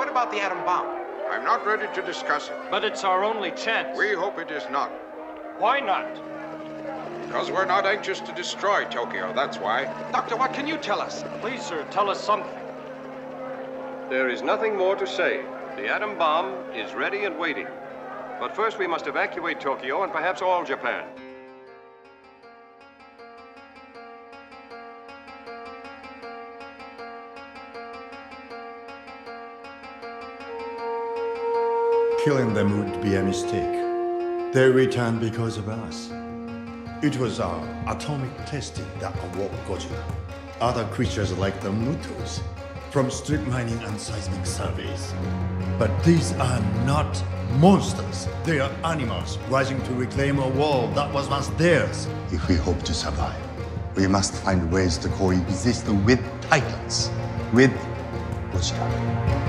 what about the atom bomb? I'm not ready to discuss it. But it's our only chance. We hope it is not. Why not? Because we're not anxious to destroy Tokyo, that's why. Doctor, what can you tell us? Please, sir, tell us something. There is nothing more to say. The atom bomb is ready and waiting. But first we must evacuate Tokyo and perhaps all Japan. Killing them would be a mistake. They returned because of us. It was our atomic testing that awoke Godzilla. Other creatures like the Mutos, from strip mining and seismic surveys. But these are not monsters. They are animals rising to reclaim a world that was once theirs. If we hope to survive, we must find ways to coexist with titans, with Godzilla.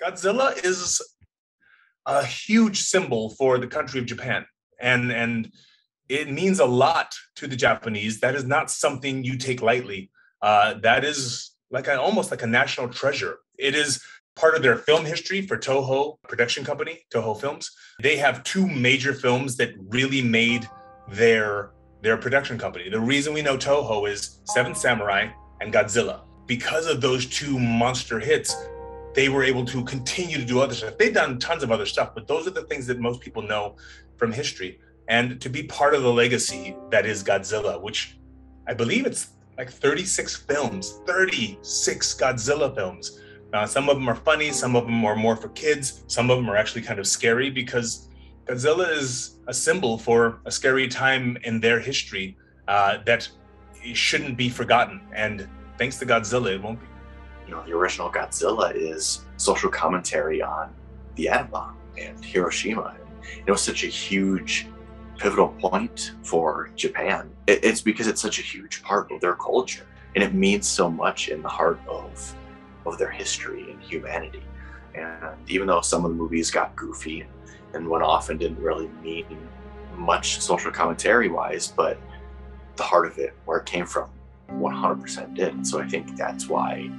Godzilla is a huge symbol for the country of Japan, and it means a lot to the Japanese. That is not something you take lightly. That is almost like a national treasure. It is part of their film history for Toho production company, Toho Films. They have two major films that really made their production company. The reason we know Toho is Seven Samurai and Godzilla. Because of those two monster hits, they were able to continue to do other stuff. They've done tons of other stuff, but those are the things that most people know from history. And to be part of the legacy that is Godzilla, which I believe it's like 36 films, 36 Godzilla films. Some of them are funny, some of them are more for kids, some of them are actually kind of scary, because Godzilla is a symbol for a scary time in their history that shouldn't be forgotten. And thanks to Godzilla, it won't be. You know, the original Godzilla is social commentary on the atom bomb and Hiroshima. And it was such a huge pivotal point for Japan. It's because it's such a huge part of their culture, and it means so much in the heart of their history and humanity. And even though some of the movies got goofy and went off and didn't really mean much social commentary wise, but the heart of it, where it came from, 100% did. And so I think that's why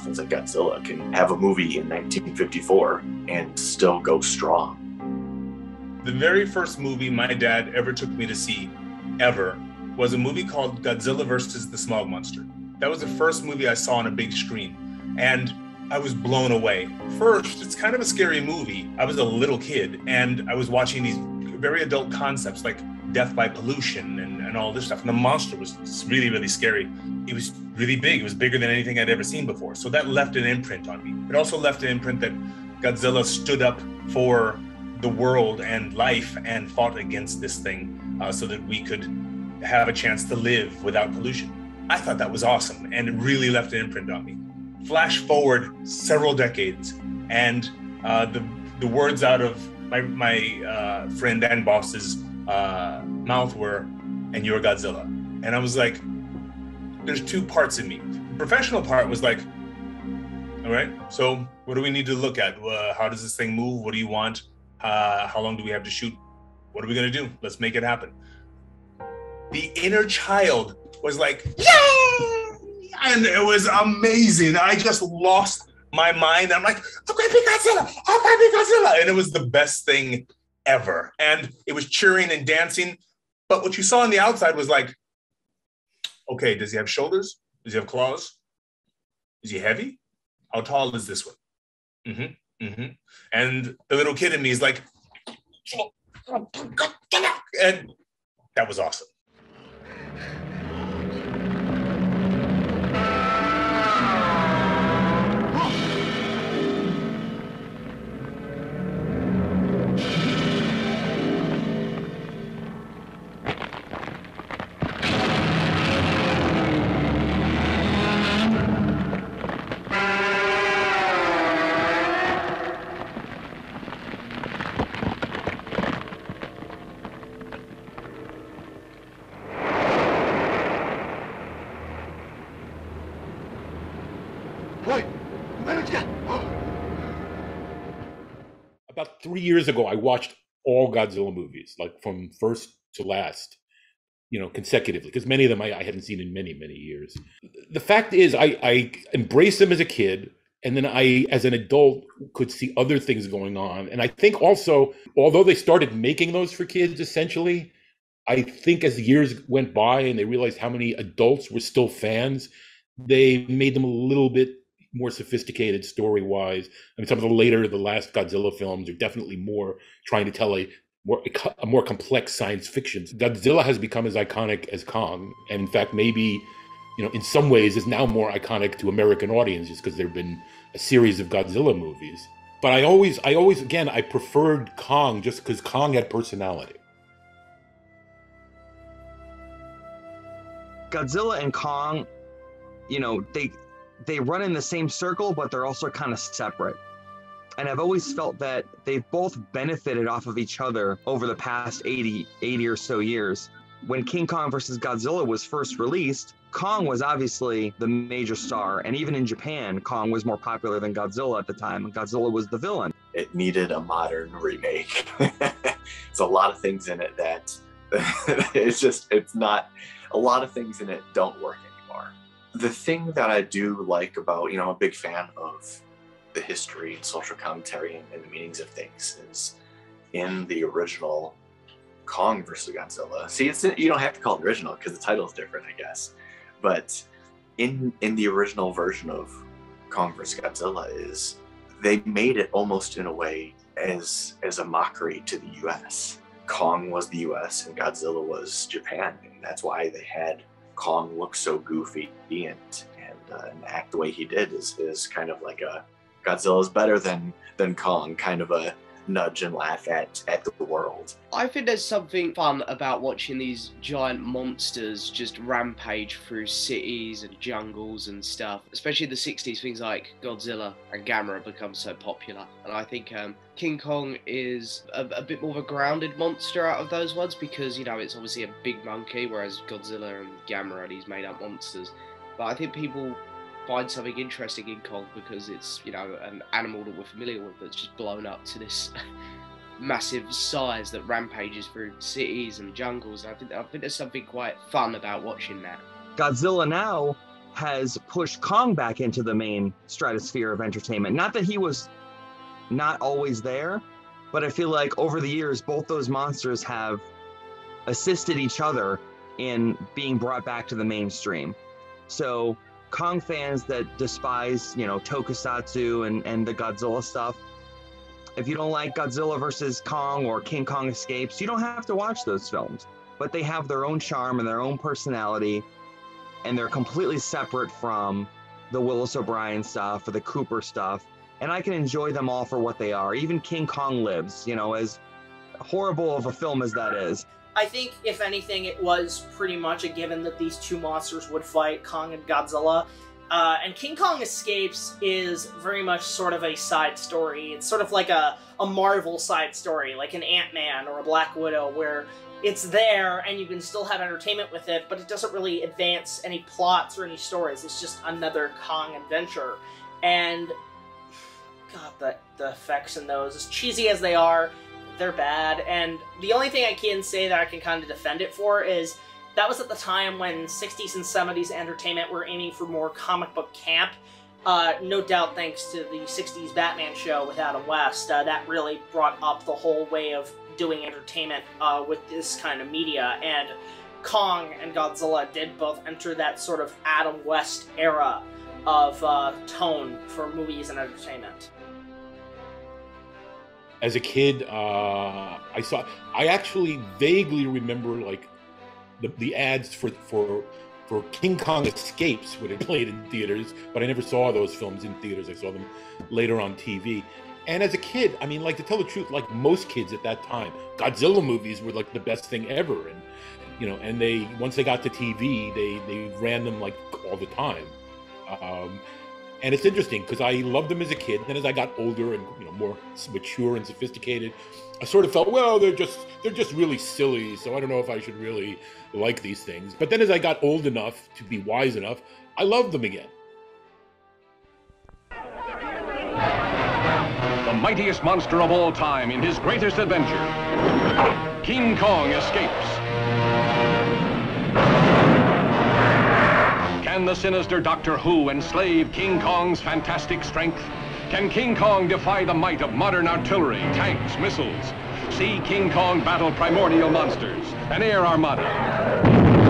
things like Godzilla can have a movie in 1954 and still go strong. The very first movie my dad ever took me to see, ever, was a movie called Godzilla versus the Smog Monster. That was the first movie I saw on a big screen, and I was blown away. First, it's kind of a scary movie. I was a little kid, and I was watching these very adult concepts like death by pollution and all this stuff. And the monster was really, really scary. It was really big. It was bigger than anything I'd ever seen before. So that left an imprint on me. It also left an imprint that Godzilla stood up for the world and life and fought against this thing so that we could have a chance to live without pollution. I thought that was awesome, and it really left an imprint on me. Flash forward several decades, and the words out of my friend and boss's mouth were, "And you're Godzilla." And I was like, there's two parts in me. The professional part was like, all right, so what do we need to look at? How does this thing move? What do you want? How long do we have to shoot? What are we gonna do? Let's make it happen. The inner child was like, yay! And it was amazing. I just lost my mind. I'm like, I'm going to be Godzilla. I'm going to be Godzilla. And it was the best thing ever. And it was cheering and dancing. But what you saw on the outside was like, okay, does he have shoulders? Does he have claws? Is he heavy? How tall is this one? And the little kid in me is like, and that was awesome. About 3 years ago, I watched all Godzilla movies, like from first to last, consecutively, because many of them I hadn't seen in many, many years. The fact is, I embraced them as a kid, and then I, as an adult, could see other things going on. And I think also, although they started making those for kids, essentially, I think as the years went by and they realized how many adults were still fans, they made them a little bit more sophisticated story-wise. I mean, some of the last Godzilla films are definitely more trying to tell a more complex science fiction. Godzilla has become as iconic as Kong, and in fact, maybe, in some ways, is now more iconic to American audiences because there have been a series of Godzilla movies. But I always, again, I preferred Kong just because Kong had personality. Godzilla and Kong, they run in the same circle, but they're also kind of separate. And I've always felt that they've both benefited off of each other over the past 80 or so years. When King Kong vs. Godzilla was first released, Kong was obviously the major star. And even in Japan, Kong was more popular than Godzilla at the time, and Godzilla was the villain. It needed a modern remake. There's a lot of things in it that it's not, a lot of things in it don't work anymore. The thing that I do like about, I'm a big fan of the history and social commentary and the meanings of things, is in the original Kong versus Godzilla. See, you don't have to call it original because the title is different, I guess. But in the original version of Kong versus Godzilla, is they made it almost in a way as a mockery to the US. Kong was the US and Godzilla was Japan, and that's why they had Kong look so goofy and act the way he did is kind of like a Godzilla's better than Kong, kind of a nudge and laugh at the world. I think there's something fun about watching these giant monsters just rampage through cities and jungles and stuff. Especially in the 60s, things like Godzilla and Gamera become so popular. And I think King Kong is a bit more of a grounded monster out of those ones because, it's obviously a big monkey, whereas Godzilla and Gamera are these made-up monsters. But I think people find something interesting in Kong because it's, an animal that we're familiar with that's just blown up to this massive size that rampages through cities and jungles. And I think there's something quite fun about watching that. Godzilla now has pushed Kong back into the main stratosphere of entertainment. Not that he was not always there, but I feel like over the years, both those monsters have assisted each other in being brought back to the mainstream. So Kong fans that despise, tokusatsu and the Godzilla stuff, if you don't like Godzilla versus Kong or King Kong Escapes, you don't have to watch those films. But they have their own charm and their own personality, and they're completely separate from the Willis O'Brien stuff or the Cooper stuff. And I can enjoy them all for what they are. Even King Kong Lives, as horrible of a film as that is. I think, if anything, it was pretty much a given that these two monsters would fight, Kong and Godzilla. And King Kong Escapes is very much sort of a side story. It's sort of like a Marvel side story, like an Ant-Man or a Black Widow, where it's there and you can still have entertainment with it, but it doesn't really advance any plots or any stories. It's just another Kong adventure. And, God, the effects in those, as cheesy as they are, they're bad. And the only thing I can say that I can kind of defend it for is that was at the time when 60s and 70s entertainment were aiming for more comic book camp, no doubt thanks to the 60s Batman show with Adam West, that really brought up the whole way of doing entertainment with this kind of media, and Kong and Godzilla did both enter that sort of Adam West era of tone for movies and entertainment. As a kid, I actually vaguely remember like the ads for King Kong Escapes when it played in theaters, but I never saw those films in theaters. I saw them later on TV. And as a kid, I mean, like, to tell the truth, like most kids at that time, Godzilla movies were like the best thing ever. And, you know, and once they got to TV, they ran them like all the time. And it's interesting because I loved them as a kid. Then as I got older and, you know, more mature and sophisticated, I sort of felt, well, they're just really silly. So I don't know if I should really like these things. But then as I got old enough to be wise enough, I loved them again. The mightiest monster of all time in his greatest adventure, King Kong escapes. Can the sinister Doctor Who enslave King Kong's fantastic strength? Can King Kong defy the might of modern artillery, tanks, missiles? See King Kong battle primordial monsters, an air armada,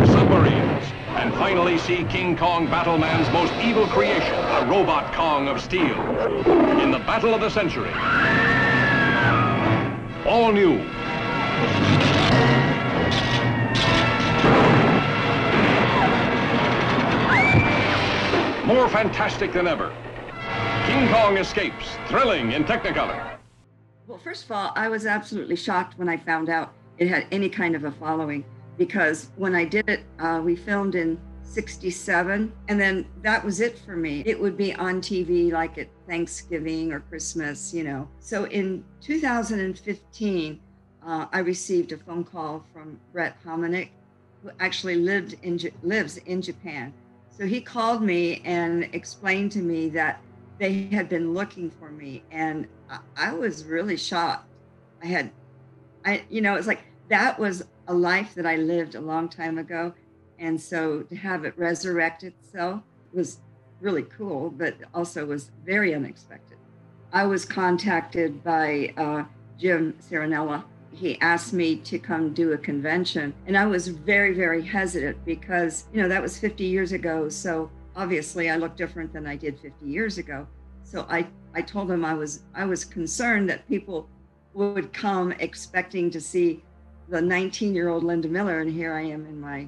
submarines, and finally see King Kong battle man's most evil creation, a robot Kong of steel. In the battle of the century. All new. More fantastic than ever. King Kong escapes, thrilling in Technicolor. Well, first of all, I was absolutely shocked when I found out it had any kind of a following, because when I did it, we filmed in '67, and then that was it for me. It would be on TV like at Thanksgiving or Christmas, you know. So in 2015, I received a phone call from Brett Hominick, who actually lives in Japan. So he called me and explained to me that they had been looking for me, and I was really shocked. It's like that was a life that I lived a long time ago, and so to have it resurrect itself was really cool, but also was very unexpected. I was contacted by Jim Serenella. He asked me to come do a convention, and I was very, very hesitant because, you know, that was 50 years ago. So obviously I look different than I did 50 years ago. So I told him I was concerned that people would come expecting to see the 19-year-old Linda Miller, and here I am in my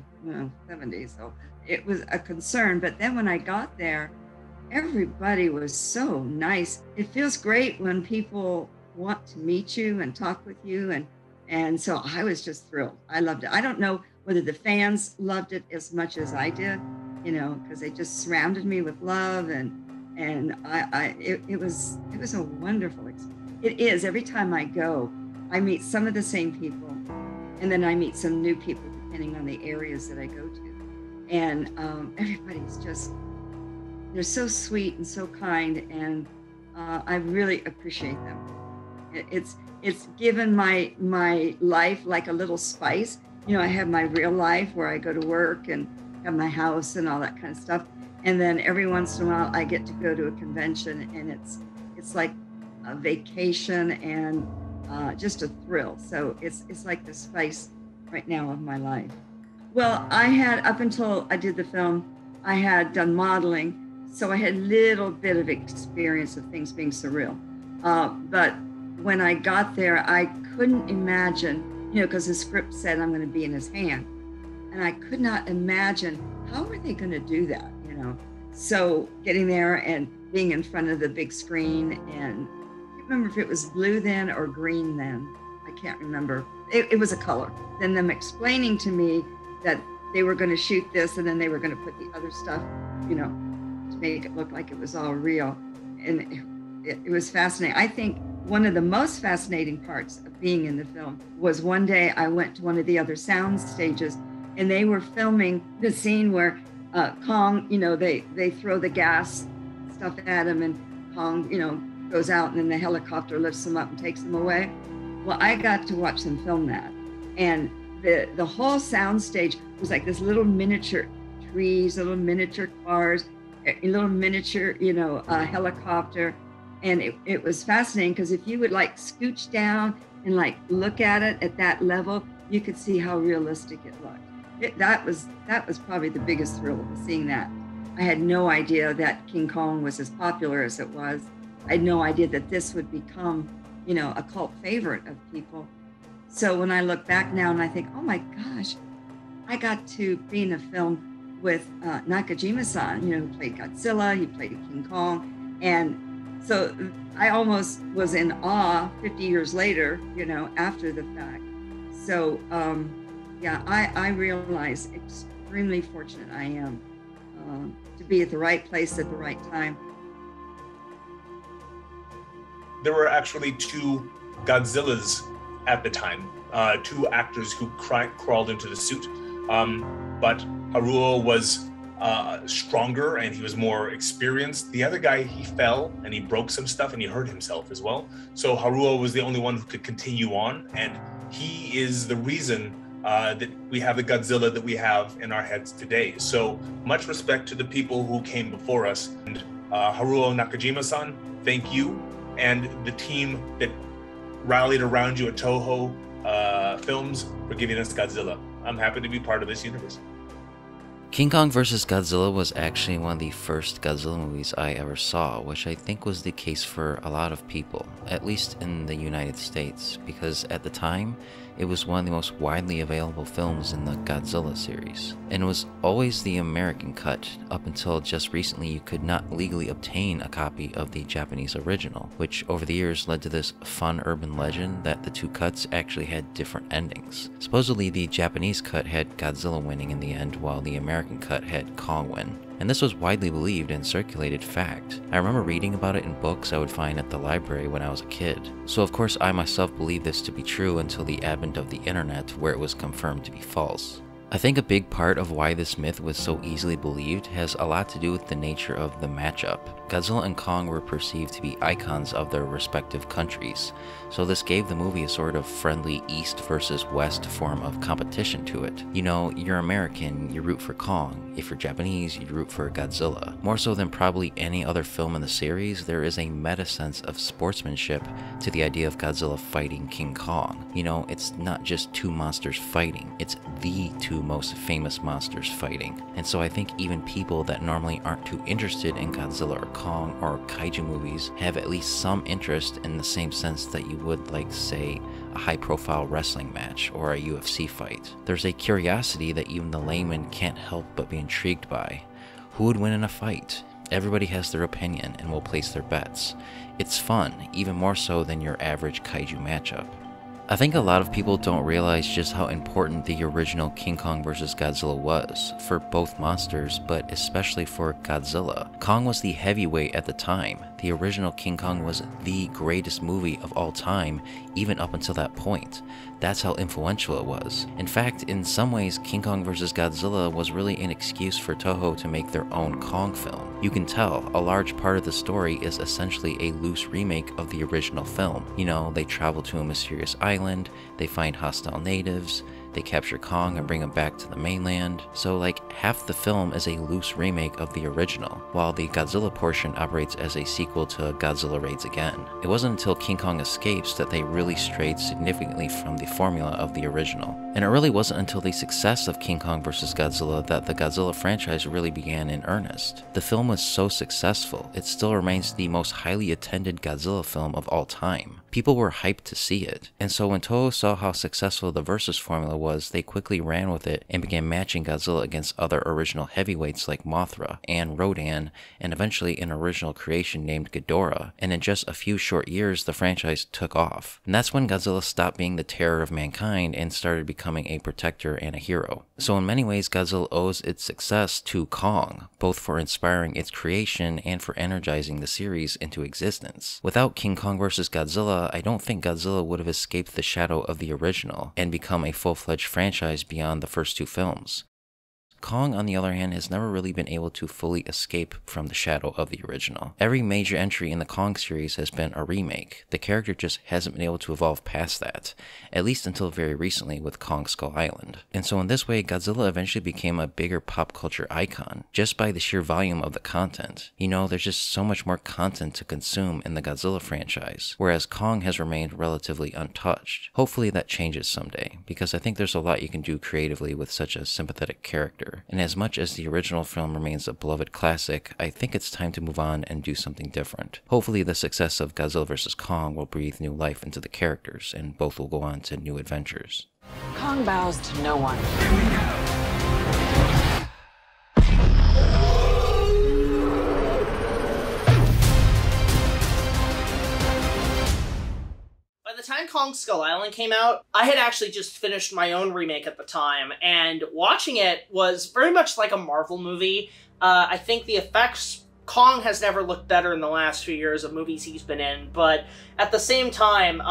70s. So it was a concern. But then when I got there, everybody was so nice. It feels great when people want to meet you and talk with you, and so I was just thrilled. I loved it. I don't know whether the fans loved it as much as I did, you know, because they just surrounded me with love, and it was a wonderful experience. It is. Every time I go, I meet some of the same people, and then I meet some new people depending on the areas that I go to, and everybody's just, they're so sweet and so kind, and I really appreciate them. It's given my life like a little spice. You know, I have my real life where I go to work and have my house and all that kind of stuff. And then every once in a while I get to go to a convention, and it's like a vacation and just a thrill. So it's like the spice right now of my life. Well, I had, up until I did the film, I had done modeling. So I had a little bit of experience of things being surreal. But when I got there, I couldn't imagine, you know, because the script said I'm going to be in his hand. And I could not imagine, how are they going to do that, you know? So getting there and being in front of the big screen, and I can't remember if it was blue then or green then. I can't remember. It was a color. Then them explaining to me that they were going to shoot this and then they were going to put the other stuff, you know, to make it look like it was all real. And it was fascinating. I think one of the most fascinating parts of being in the film was one day I went to one of the other sound stages, and they were filming the scene where Kong, you know, they throw the gas stuff at him, and Kong, you know, goes out, and then the helicopter lifts him up and takes him away. Well, I got to watch them film that. And the whole sound stage was like this little miniature trees, little miniature cars, a little miniature, helicopter. And it was fascinating because if you would like scooch down and like look at it at that level, you could see how realistic it looked. That was probably the biggest thrill of seeing that. I had no idea that King Kong was as popular as it was. I had no idea that this would become, a cult favorite of people. So when I look back now and I think, oh my gosh, I got to be in a film with Nakajima-san, who played Godzilla, he played King Kong. And so I almost was in awe 50 years later, after the fact. So I realize extremely fortunate I am to be at the right place at the right time. There were actually two Godzillas at the time, two actors who crawled into the suit. But Haruo was stronger and he was more experienced. The other guy, he fell and he broke some stuff and he hurt himself as well. So Haruo was the only one who could continue on, and he is the reason that we have the Godzilla that we have in our heads today. So much respect to the people who came before us. And Haruo Nakajima-san, thank you, and the team that rallied around you at Toho Films for giving us Godzilla. I'm happy to be part of this universe. King Kong vs. Godzilla was actually one of the first Godzilla movies I ever saw, which I think was the case for a lot of people, at least in the United States, because at the time, it was one of the most widely available films in the Godzilla series, and it was always the American cut, up until just recently you could not legally obtain a copy of the Japanese original, which over the years led to this fun urban legend that the two cuts actually had different endings. Supposedly the Japanese cut had Godzilla winning in the end, while the American cut had Kong win. And this was widely believed and circulated fact. I remember reading about it in books I would find at the library when I was a kid. So of course I myself believed this to be true until the advent of the internet, where it was confirmed to be false. I think a big part of why this myth was so easily believed has a lot to do with the nature of the matchup. Godzilla and Kong were perceived to be icons of their respective countries, so this gave the movie a sort of friendly East versus West form of competition to it. You're American, you root for Kong. If you're Japanese, you root for Godzilla. More so than probably any other film in the series, there is a meta sense of sportsmanship to the idea of Godzilla fighting King Kong. It's not just two monsters fighting, it's the two most famous monsters fighting. And so I think even people that normally aren't too interested in Godzilla or Kong or kaiju movies have at least some interest, in the same sense that you would like, say, a high-profile wrestling match or a UFC fight. There's a curiosity that even the layman can't help but be intrigued by. Who would win in a fight? Everybody has their opinion and will place their bets. It's fun, even more so than your average kaiju matchup. I think a lot of people don't realize just how important the original King Kong vs. Godzilla was, for both monsters, but especially for Godzilla. Kong was the heavyweight at the time. The original King Kong was the greatest movie of all time, even up until that point. That's how influential it was. In fact, in some ways, King Kong vs. Godzilla was really an excuse for Toho to make their own Kong film. You can tell, a large part of the story is essentially a loose remake of the original film. They travel to a mysterious island, they find hostile natives, they capture Kong and bring him back to the mainland. So half the film is a loose remake of the original, while the Godzilla portion operates as a sequel to Godzilla Raids Again. It wasn't until King Kong Escapes that they really strayed significantly from the formula of the original. And it really wasn't until the success of King Kong vs. Godzilla that the Godzilla franchise really began in earnest. The film was so successful, it still remains the most highly attended Godzilla film of all time. People were hyped to see it, and so when Toho saw how successful the Versus formula was, they quickly ran with it and began matching Godzilla against other original heavyweights like Mothra and Rodan, and eventually an original creation named Ghidorah, and in just a few short years the franchise took off. And that's when Godzilla stopped being the terror of mankind and started becoming a protector and a hero. So in many ways Godzilla owes its success to Kong, both for inspiring its creation and for energizing the series into existence. Without King Kong vs. Godzilla, I don't think Godzilla would have escaped the shadow of the original and become a full-fledged franchise beyond the first two films. Kong, on the other hand, has never really been able to fully escape from the shadow of the original. Every major entry in the Kong series has been a remake. The character just hasn't been able to evolve past that, at least until very recently with Kong Skull Island. And so in this way, Godzilla eventually became a bigger pop culture icon, just by the sheer volume of the content. You know, there's just so much more content to consume in the Godzilla franchise, whereas Kong has remained relatively untouched. Hopefully that changes someday, because I think there's a lot you can do creatively with such a sympathetic character. And as much as the original film remains a beloved classic, I think it's time to move on and do something different. Hopefully the success of Godzilla vs. Kong will breathe new life into the characters, and both will go on to new adventures. Kong bows to no one. By the time Kong Skull Island came out, I had actually just finished my own remake at the time, and watching it was very much like a Marvel movie. I think the effects... Kong has never looked better in the last few years of movies he's been in, but at the same time,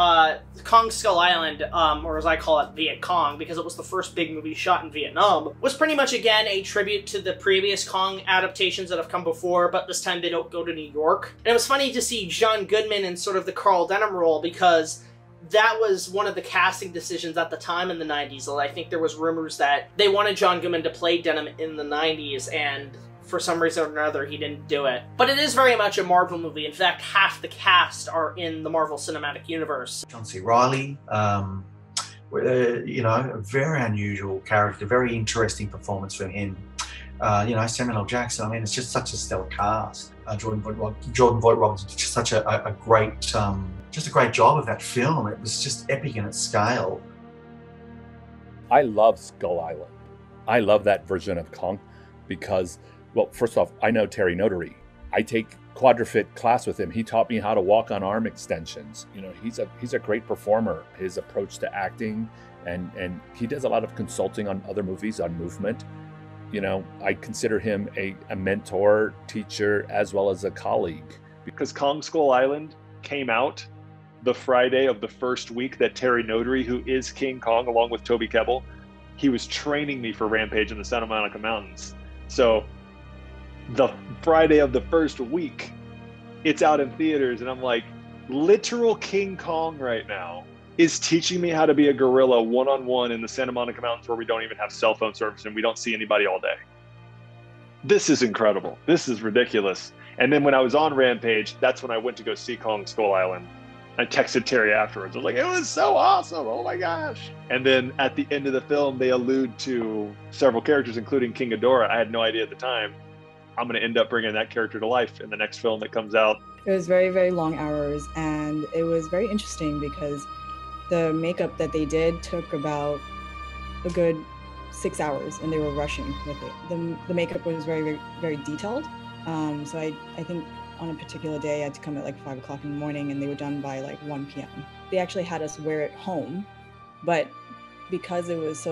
Kong Skull Island, or as I call it, Viet Cong, because it was the first big movie shot in Vietnam, was pretty much, again, a tribute to the previous Kong adaptations that have come before, but this time they don't go to New York. And it was funny to see John Goodman in sort of the Carl Denham role, because that was one of the casting decisions at the time in the 90s. I think there was rumors that they wanted John Goodman to play Denham in the 90s, and for some reason or another, he didn't do it. But it is very much a Marvel movie. In fact, half the cast are in the Marvel Cinematic Universe. John C. Reilly, you know, a very unusual character, very interesting performance from him. You know, Samuel L. Jackson, I mean, it's just such a stellar cast. Jordan Voight Robinson did just such a great, just a great job of that film. It was just epic in its scale. I love Skull Island. I love that version of Kong because, well, first off, I know Terry Notary. I take quadrifit class with him. He taught me how to walk on arm extensions. You know, he's a great performer. His approach to acting, and he does a lot of consulting on other movies on movement. You know, I consider him a mentor, teacher, as well as a colleague. Because Kong Skull Island came out the Friday of the first week that Terry Notary, who is King Kong, along with Toby Kebbell, he was training me for Rampage in the Santa Monica Mountains. So the Friday of the first week, it's out in theaters, and I'm like, literal King Kong right now is teaching me how to be a gorilla one-on-one in the Santa Monica Mountains where we don't even have cell phone service and we don't see anybody all day. This is incredible. This is ridiculous. And then when I was on Rampage, that's when I went to go see Kong Skull Island. I texted Terry afterwards. I was like, it was so awesome. Oh my gosh. And then at the end of the film, they allude to several characters, including King Ghidorah. I had no idea at the time. I'm going to end up bringing that character to life in the next film that comes out. It was very, very long hours, and it was very interesting because the makeup that they did took about a good 6 hours, and they were rushing with it. The makeup was very, very, very detailed. So I think on a particular day, I had to come at like 5 o'clock in the morning, and they were done by like 1 p.m. They actually had us wear it home, but because it was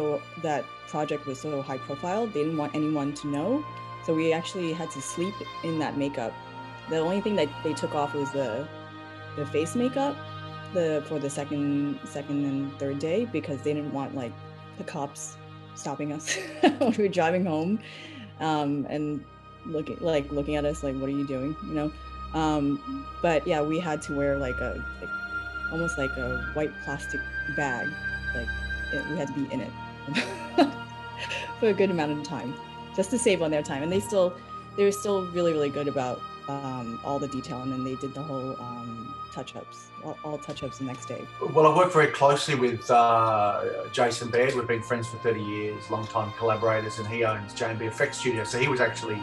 that project was so high profile, they didn't want anyone to know. So we actually had to sleep in that makeup. The only thing that they took off was the face makeup for the second and third day, because they didn't want like the cops stopping us when we were driving home and looking at us like, what are you doing, you know? But yeah, we had to wear like almost like a white plastic bag, we had to be in it for a good amount of time, just to save on their time. And they were still really, really good about all the detail, and then they did the whole touch-ups, all touch-ups the next day. Well, I work very closely with Jason Baird. We've been friends for 30 years, long-time collaborators, and he owns J&B Effects Studio. So he was actually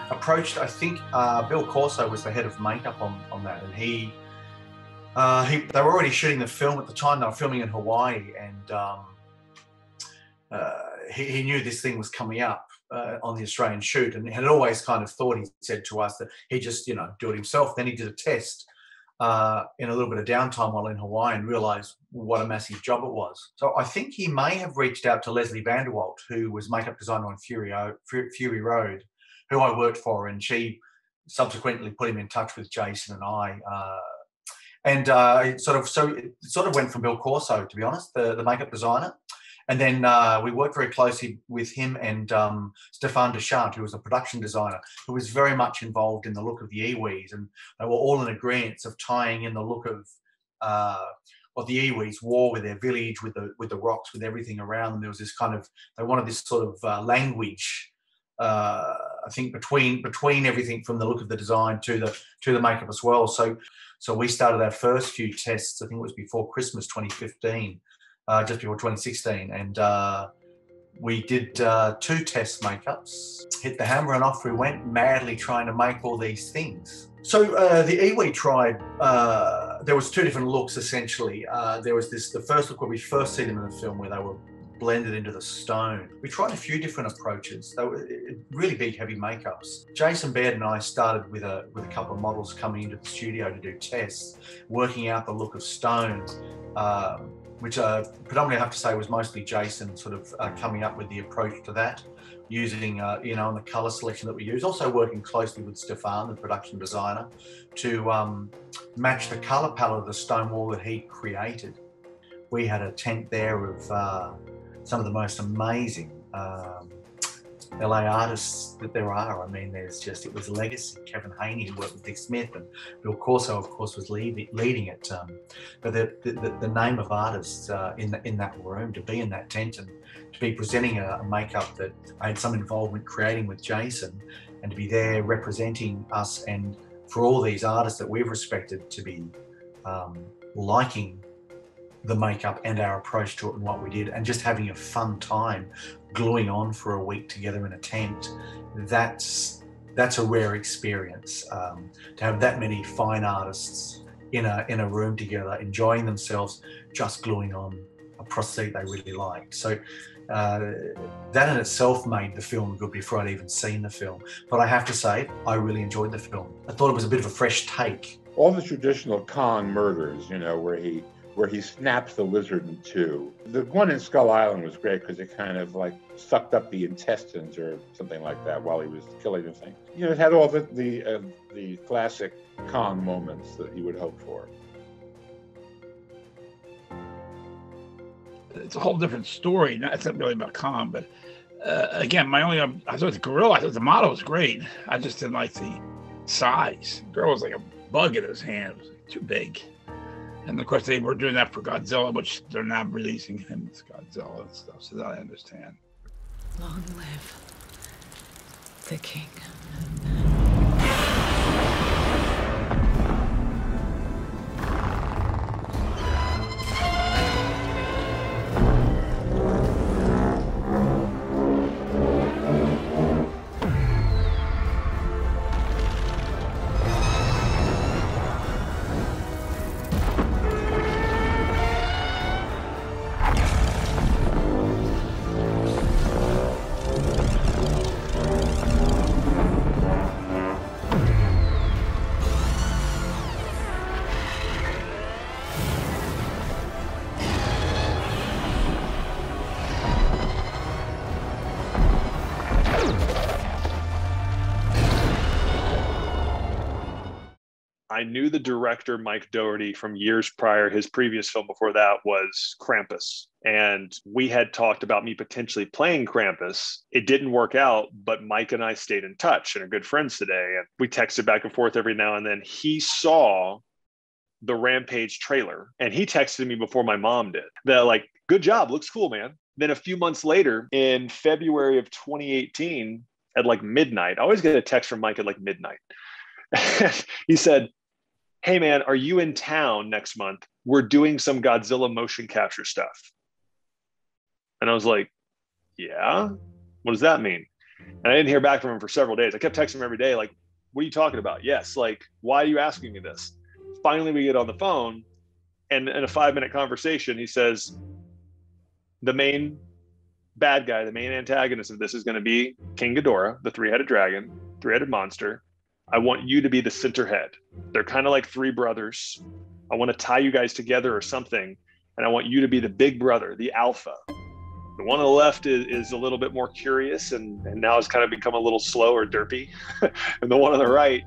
approached, I think Bill Corso was the head of makeup on that, and they were already shooting the film at the time. They were filming in Hawaii, and he knew this thing was coming up on the Australian shoot, and had always kind of thought, he said to us, that he'd just, you know, do it himself. Then he did a test in a little bit of downtime while in Hawaii and realised what a massive job it was. So I think he may have reached out to Leslie Vanderwalt, who was makeup designer on Fury Road, who I worked for, and she subsequently put him in touch with Jason and I. It sort of went from Bill Corso, to be honest, the makeup designer. And then we worked very closely with him and Stéphane Deschamps, who was a production designer, who was very much involved in the look of the Iwis, and they were all in agreement of tying in the look of what the Iwis wore with their village, with the rocks, with everything around them. There was this kind of, they wanted this sort of language, I think, between everything from the look of the design to the makeup as well. So we started our first few tests, I think it was before Christmas 2015, just before 2016, and we did 2 test makeups, hit the hammer, and off we went, madly trying to make all these things. So the Iwi tribe, there was 2 different looks essentially. There was the first look where we first see them in the film, where they were blended into the stone. We tried a few different approaches. They were really big, heavy makeups. Jason Baird and I started with a couple of models coming into the studio to do tests, working out the look of stone, which predominantly I have to say was mostly Jason sort of coming up with the approach to that, using, you know, and the colour selection that we use. Also working closely with Stéphane, the production designer, to match the colour palette of the stone wall that he created. We had a tent there of some of the most amazing LA artists that there are. I mean, it was legacy. Kevin Haney, who worked with Dick Smith, and Bill Corso, of course, was leading it. But the name of artists in that room, to be in that tent and to be presenting a makeup that I had some involvement creating with Jason, and to be there representing us, and for all these artists that we've respected to be liking the makeup and our approach to it and what we did, and just having a fun time gluing on for a week together in a tent. That's a rare experience, to have that many fine artists in a room together, enjoying themselves, just gluing on a prosthetic they really liked. So that in itself made the film good before I'd even seen the film. But I have to say, I really enjoyed the film. I thought it was a bit of a fresh take. All the traditional Kong murders, you know, where he snaps the lizard in 2. The one in Skull Island was great because it kind of like sucked up the intestines or something like that while he was killing the thing. You know, it had all the classic Kong moments that you would hope for. It's a whole different story. It's not really about Kong, but again, I thought the gorilla, I thought the model was great. I just didn't like the size. The gorilla was like a bug in his hand. It was like too big. And of course, they were doing that for Godzilla, which they're not releasing him as Godzilla and stuff, so that I understand. Long live the king. I knew the director, Mike Doherty, from years prior. His previous film before that was Krampus. And we had talked about me potentially playing Krampus. It didn't work out, but Mike and I stayed in touch and are good friends today. And we texted back and forth every now and then. He saw the Rampage trailer and he texted me before my mom did. That like, good job, looks cool, man. Then a few months later, in February of 2018, at like midnight, I always get a text from Mike at like midnight. He said, hey man, are you in town next month? We're doing some Godzilla motion capture stuff. And I was like, yeah, what does that mean? And I didn't hear back from him for several days. I kept texting him every day, like, what are you talking about? Yes, like, why are you asking me this? Finally, we get on the phone, and in a 5-minute conversation, he says, the main bad guy, the main antagonist of this is going to be King Ghidorah, the 3-headed dragon, 3-headed monster. I want you to be the center head. They're kind of like 3 brothers. I want to tie you guys together or something. And I want you to be the big brother, the alpha. The one on the left is a little bit more curious and now has kind of become a little slow or derpy. And the one on the right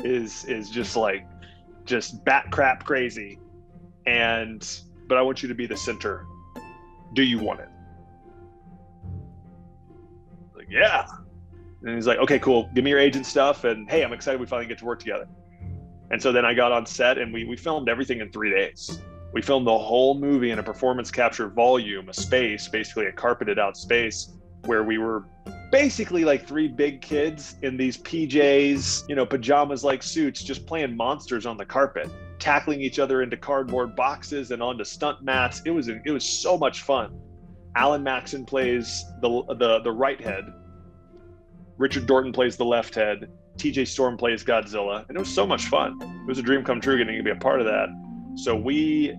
is just bat crap crazy. But I want you to be the center. Do you want it? yeah. And he's like, okay, cool. Give me your agent stuff. And hey, I'm excited we finally get to work together. And so then I got on set and we filmed everything in 3 days. We filmed the whole movie in a performance capture volume, a space, basically a carpeted out space where we were basically like 3 big kids in these PJs, you know, pajamas like suits, just playing monsters on the carpet, tackling each other into cardboard boxes and onto stunt mats. It was so much fun. Alan Maxon plays the right head. Richard Dorton plays the left head. TJ Storm plays Godzilla. And it was so much fun. It was a dream come true getting to be a part of that. So we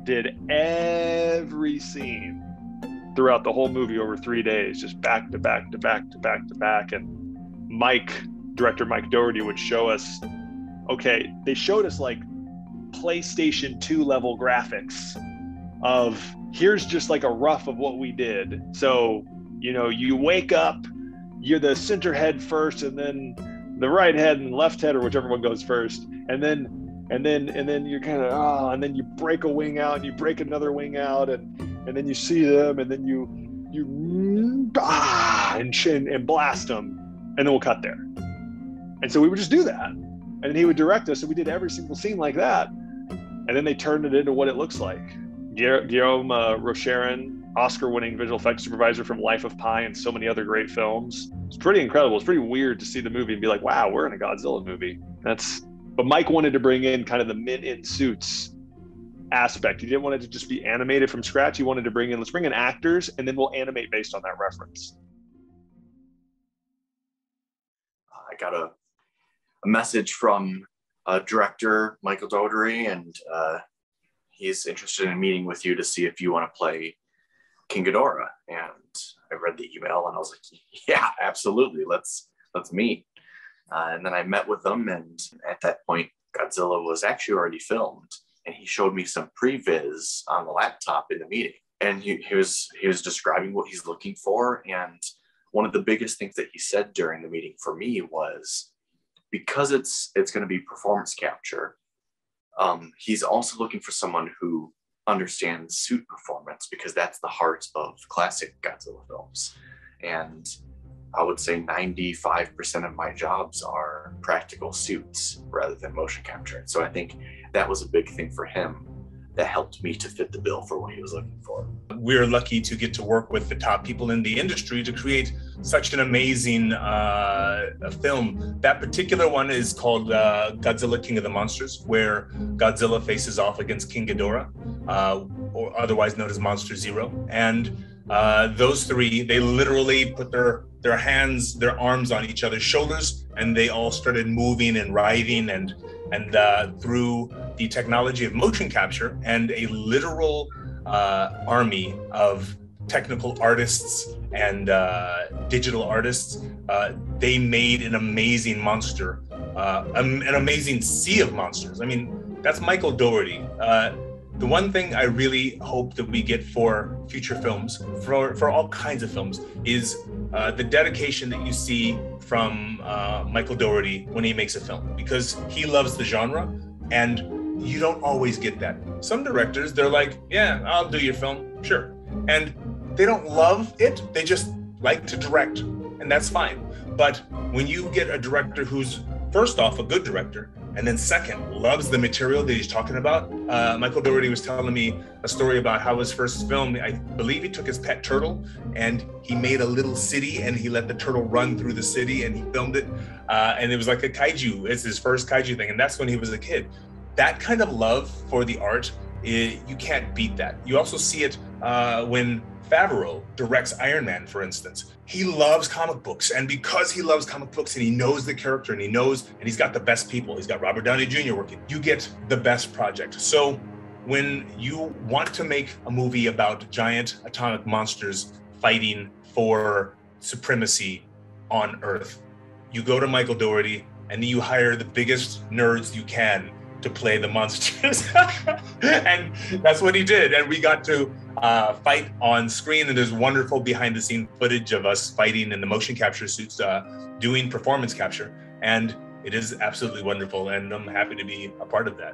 did every scene throughout the whole movie over 3 days, just back to back to back to back to back. And director Mike Dougherty would show us, okay, they showed us like PlayStation 2 level graphics of here's just like a rough of what we did. So, you know, you wake up, you're the center head first, and then the right head and left head, or whichever one goes first. And then you're kind of, and then you break a wing out and you break another wing out, and then you see them, and then you and blast them, and then we'll cut there. And so we would just do that. And then he would direct us, and we did every single scene like that. And then they turned it into what it looks like. Guillaume Rocherin, Oscar-winning visual effects supervisor from Life of Pi and so many other great films. It's pretty incredible. It's pretty weird to see the movie and be like, wow, we're in a Godzilla movie. But Mike wanted to bring in kind of the men in suits aspect. He didn't want it to just be animated from scratch. He wanted to let's bring in actors, and then we'll animate based on that reference. I got a message from director Michael Dougherty, and he's interested in meeting with you to see if you want to play King Ghidorah. And I read the email and I was like, yeah, absolutely. Let's meet. And then I met with them, and at that point, Godzilla was actually already filmed. And he showed me some previs on the laptop in the meeting. And he was describing what he's looking for. And one of the biggest things that he said during the meeting for me was, because it's going to be performance capture, he's also looking for someone who understands suit performance, because that's the heart of classic Godzilla films. And I would say 95% of my jobs are practical suits rather than motion capture. So I think that was a big thing for him that helped me to fit the bill for what he was looking for. We're lucky to get to work with the top people in the industry to create such an amazing film. That particular one is called Godzilla King of the Monsters, where Godzilla faces off against King Ghidorah, or otherwise known as Monster Zero. And those three, they literally put their arms on each other's shoulders, and they all started moving and writhing, and through the technology of motion capture and a literal army of technical artists and digital artists, they made an amazing monster, an amazing sea of monsters. I mean, that's Michael Dougherty. The one thing I really hope that we get for future films, for all kinds of films, is the dedication that you see from Michael Dougherty when he makes a film, because he loves the genre, and you don't always get that. Some directors, they're like, yeah, I'll do your film, sure. And they don't love it, they just like to direct, and that's fine. But when you get a director who's, first off, a good director, and then second, loves the material that he's talking about. Michael Dougherty was telling me a story about how his first film, I believe he took his pet turtle and he made a little city, and he let the turtle run through the city, and he filmed it. And it was like a kaiju. It's his first kaiju thing. And that's when he was a kid. That kind of love for the art, you can't beat that. You also see it when Favreau directs Iron Man, for instance. He loves comic books, and because he loves comic books and he knows the character and he's got the best people, he's got Robert Downey Jr. working, you get the best project. So when you want to make a movie about giant atomic monsters fighting for supremacy on Earth, you go to Michael Dougherty and you hire the biggest nerds you can to play the monsters. And that's what he did. And we got to fight on screen, and there's wonderful behind the scene footage of us fighting in the motion capture suits, doing performance capture. And it is absolutely wonderful, and I'm happy to be a part of that.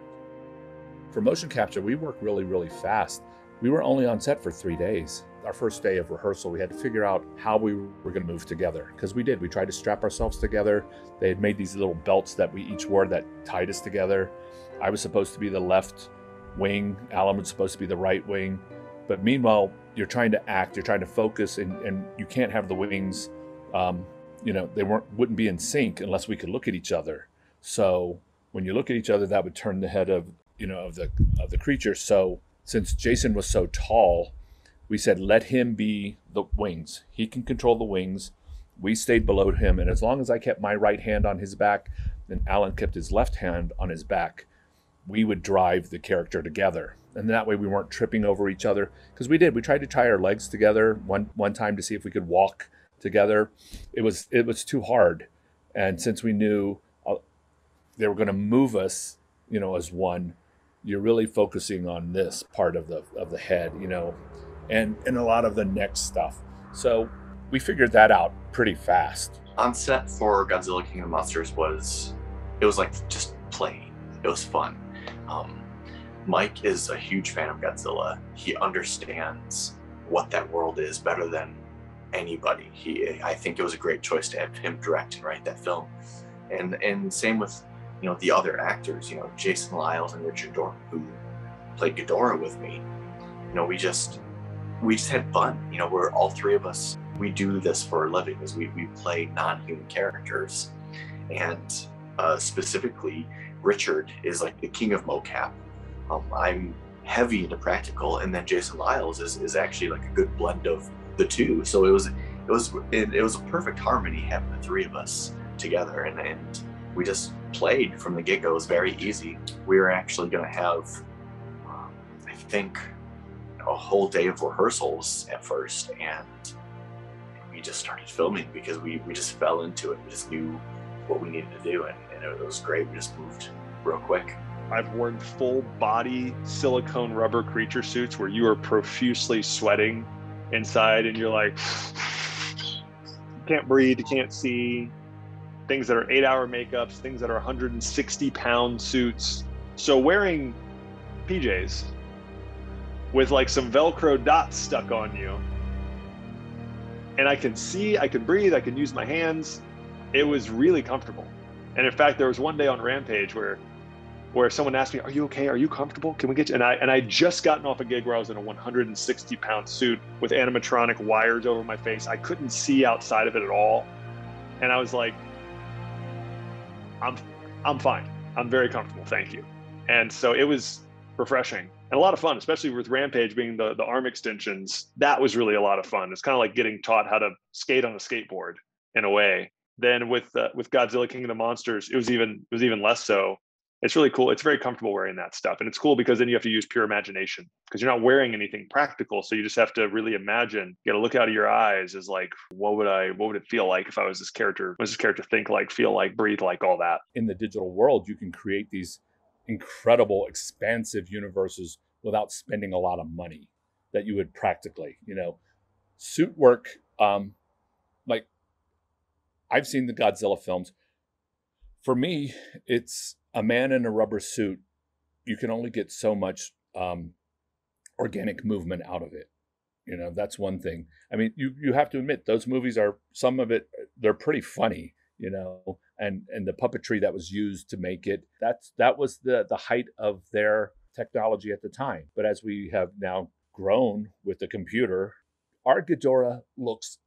For motion capture, we work really, really fast. We were only on set for 3 days. our first day of rehearsal, we had to figure out how we were going to move together, because we did. We tried to strap ourselves together. They had made these little belts that we each wore that tied us together. I was supposed to be the left wing. Alan was supposed to be the right wing. But meanwhile, you're trying to act, you're trying to focus, and you can't have the wings, they wouldn't be in sync unless we could look at each other. So when you look at each other, that would turn the head of the creature. So since Jason was so tall, we said, let him be the wings. He can control the wings. We stayed below him. And as long as I kept my right hand on his back, and Alan kept his left hand on his back, we would drive the character together. And that way we weren't tripping over each other. Because we did. We tried to tie our legs together one time to see if we could walk together. It was too hard. And since we knew they were going to move us, as one, you're really focusing on this part of the head, and a lot of the neck stuff. So we figured that out pretty fast. On set for Godzilla King of the Monsters it was like just playing. It was fun. Mike is a huge fan of Godzilla. He understands what that world is better than anybody. I think it was a great choice to have him direct and write that film. And same with the other actors, Jason Lyles and Richard Dorn, who played Ghidorah with me. We just had fun. We're all three of us. We do this for a living, is we play non-human characters. And specifically, Richard is like the king of mocap. I'm heavy into practical, and then Jason Lyles is actually like a good blend of the two. So it was a perfect harmony having the three of us together, and we just played from the get-go. It was very easy. We were actually going to have, I think, a whole day of rehearsals at first, and we just started filming because we just fell into it. We just knew what we needed to do, and it was great. We just moved real quick. I've worn full body silicone rubber creature suits where you are profusely sweating inside, and you're like, you can't breathe, you can't see. Things that are 8-hour makeups, things that are 160-pound suits. So wearing PJs with like some Velcro dots stuck on you, and I can see, I can breathe, I can use my hands. It was really comfortable. And in fact, there was one day on Rampage where someone asked me, "Are you okay? Are you comfortable? Can we get you?" And I just gotten off a gig where I was in a 160-pound suit with animatronic wires over my face. I couldn't see outside of it at all, and I was like, I'm fine. I'm very comfortable, thank you. And so it was refreshing and a lot of fun, especially with Rampage being the arm extensions. That was really a lot of fun. It's kind of like getting taught how to skate on a skateboard in a way. Then with Godzilla King of the Monsters, it was even less so. It's really cool. It's very comfortable wearing that stuff. And it's cool because then you have to use pure imagination because you're not wearing anything practical. So you just have to really imagine. You got to look out of your eyes as like, what would it feel like if I was this character? What does this character think like, feel like, breathe like, all that? In the digital world, you can create these incredible, expansive universes without spending a lot of money that you would practically, suit work. Like I've seen the Godzilla films. For me, it's a man in a rubber suit. You can only get so much organic movement out of it. That's one thing. I mean, you have to admit those movies are, some of it, they're pretty funny, and the puppetry that was used to make it, that was the height of their technology at the time. But as we have now grown with the computer, our Ghidorah looks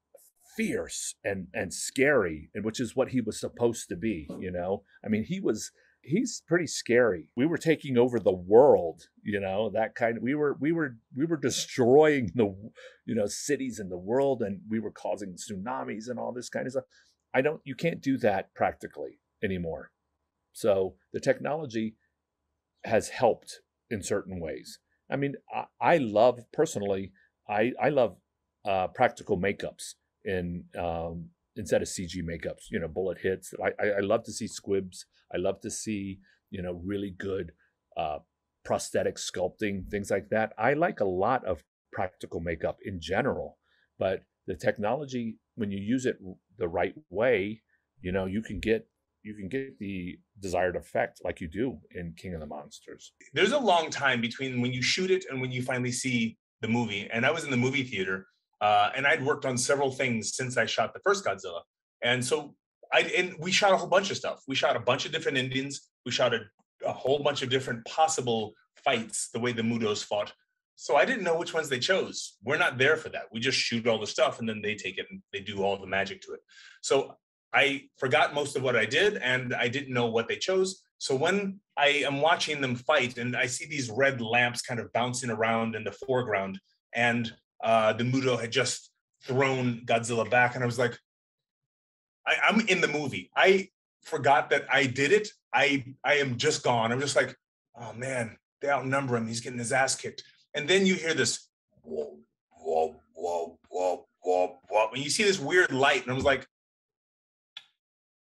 fierce and scary, and which is what he was supposed to be. I mean, he's pretty scary. We were taking over the world, that kind of, we were destroying the, cities in the world, and we were causing tsunamis and all this kind of stuff. You can't do that practically anymore. So the technology has helped in certain ways. I mean, I love personally, I love practical makeups instead of CG makeups, bullet hits. I love to see squibs. I love to see, really good prosthetic sculpting, things like that. I like a lot of practical makeup in general, but the technology, when you use it the right way, you can get the desired effect like you do in King of the Monsters. There's a long time between when you shoot it and when you finally see the movie, and I was in the movie theater, and I'd worked on several things since I shot the first Godzilla. And so we shot a whole bunch of stuff. We shot a bunch of different Indians. We shot a whole bunch of different possible fights, the way the Mutos fought. So I didn't know which ones they chose. We're not there for that. We just shoot all the stuff and then they take it and they do all the magic to it. So I forgot most of what I did and I didn't know what they chose. So when I am watching them fight and I see these red lamps kind of bouncing around in the foreground and the Muto had just thrown Godzilla back, and I was like, I'm in the movie. I forgot that I did it. I am just gone. I'm just like, oh man, they outnumber him. He's getting his ass kicked. And then you hear this whoa, whoa, whoa, whoa, whoa, whoa. And you see this weird light. And I was like,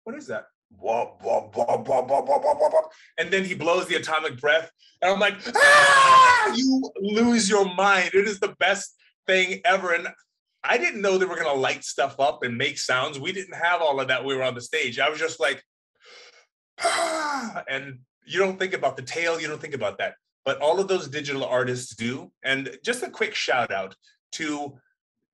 what is that? Whoa, whoa, whoa, whoa, whoa, whoa, whoa, whoa. And then he blows the atomic breath. And I'm like, ah, you lose your mind. It is the best thing ever. And I didn't know they were going to light stuff up and make sounds. We didn't have all of that. We were on the stage. I was just like, ah, and you don't think about the tail. You don't think about that. But all of those digital artists do. And just a quick shout out to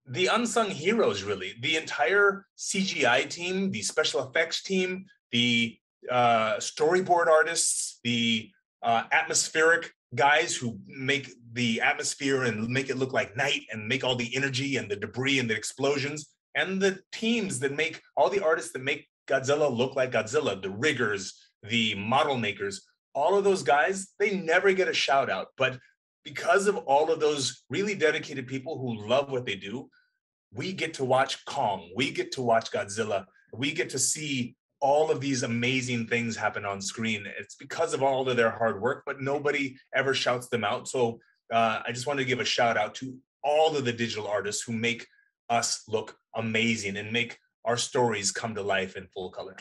the unsung heroes, really. The entire CGI team, the special effects team, the storyboard artists, the atmospheric guys who make the atmosphere and make it look like night and make all the energy and the debris and the explosions, and the teams that make, all the artists that make Godzilla look like Godzilla, the riggers, the model makers, all of those guys, they never get a shout out. But because of all of those really dedicated people who love what they do, we get to watch Kong, we get to watch Godzilla, we get to see all of these amazing things happen on screen. It's because of all of their hard work, but nobody ever shouts them out. So I just wanted to give a shout out to all of the digital artists who make us look amazing and make our stories come to life in full color.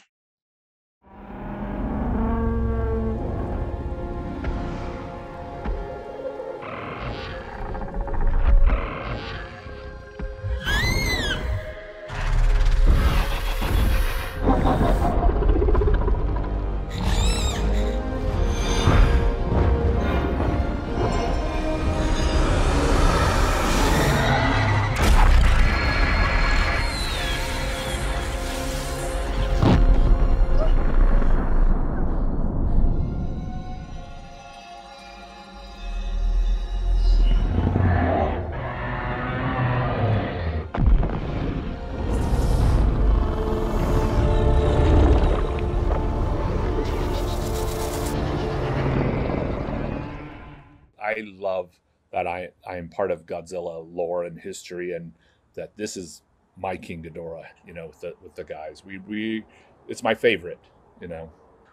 I love that I am part of Godzilla lore and history, and that this is my King Ghidorah, you know, with the guys. We it's my favorite, you know.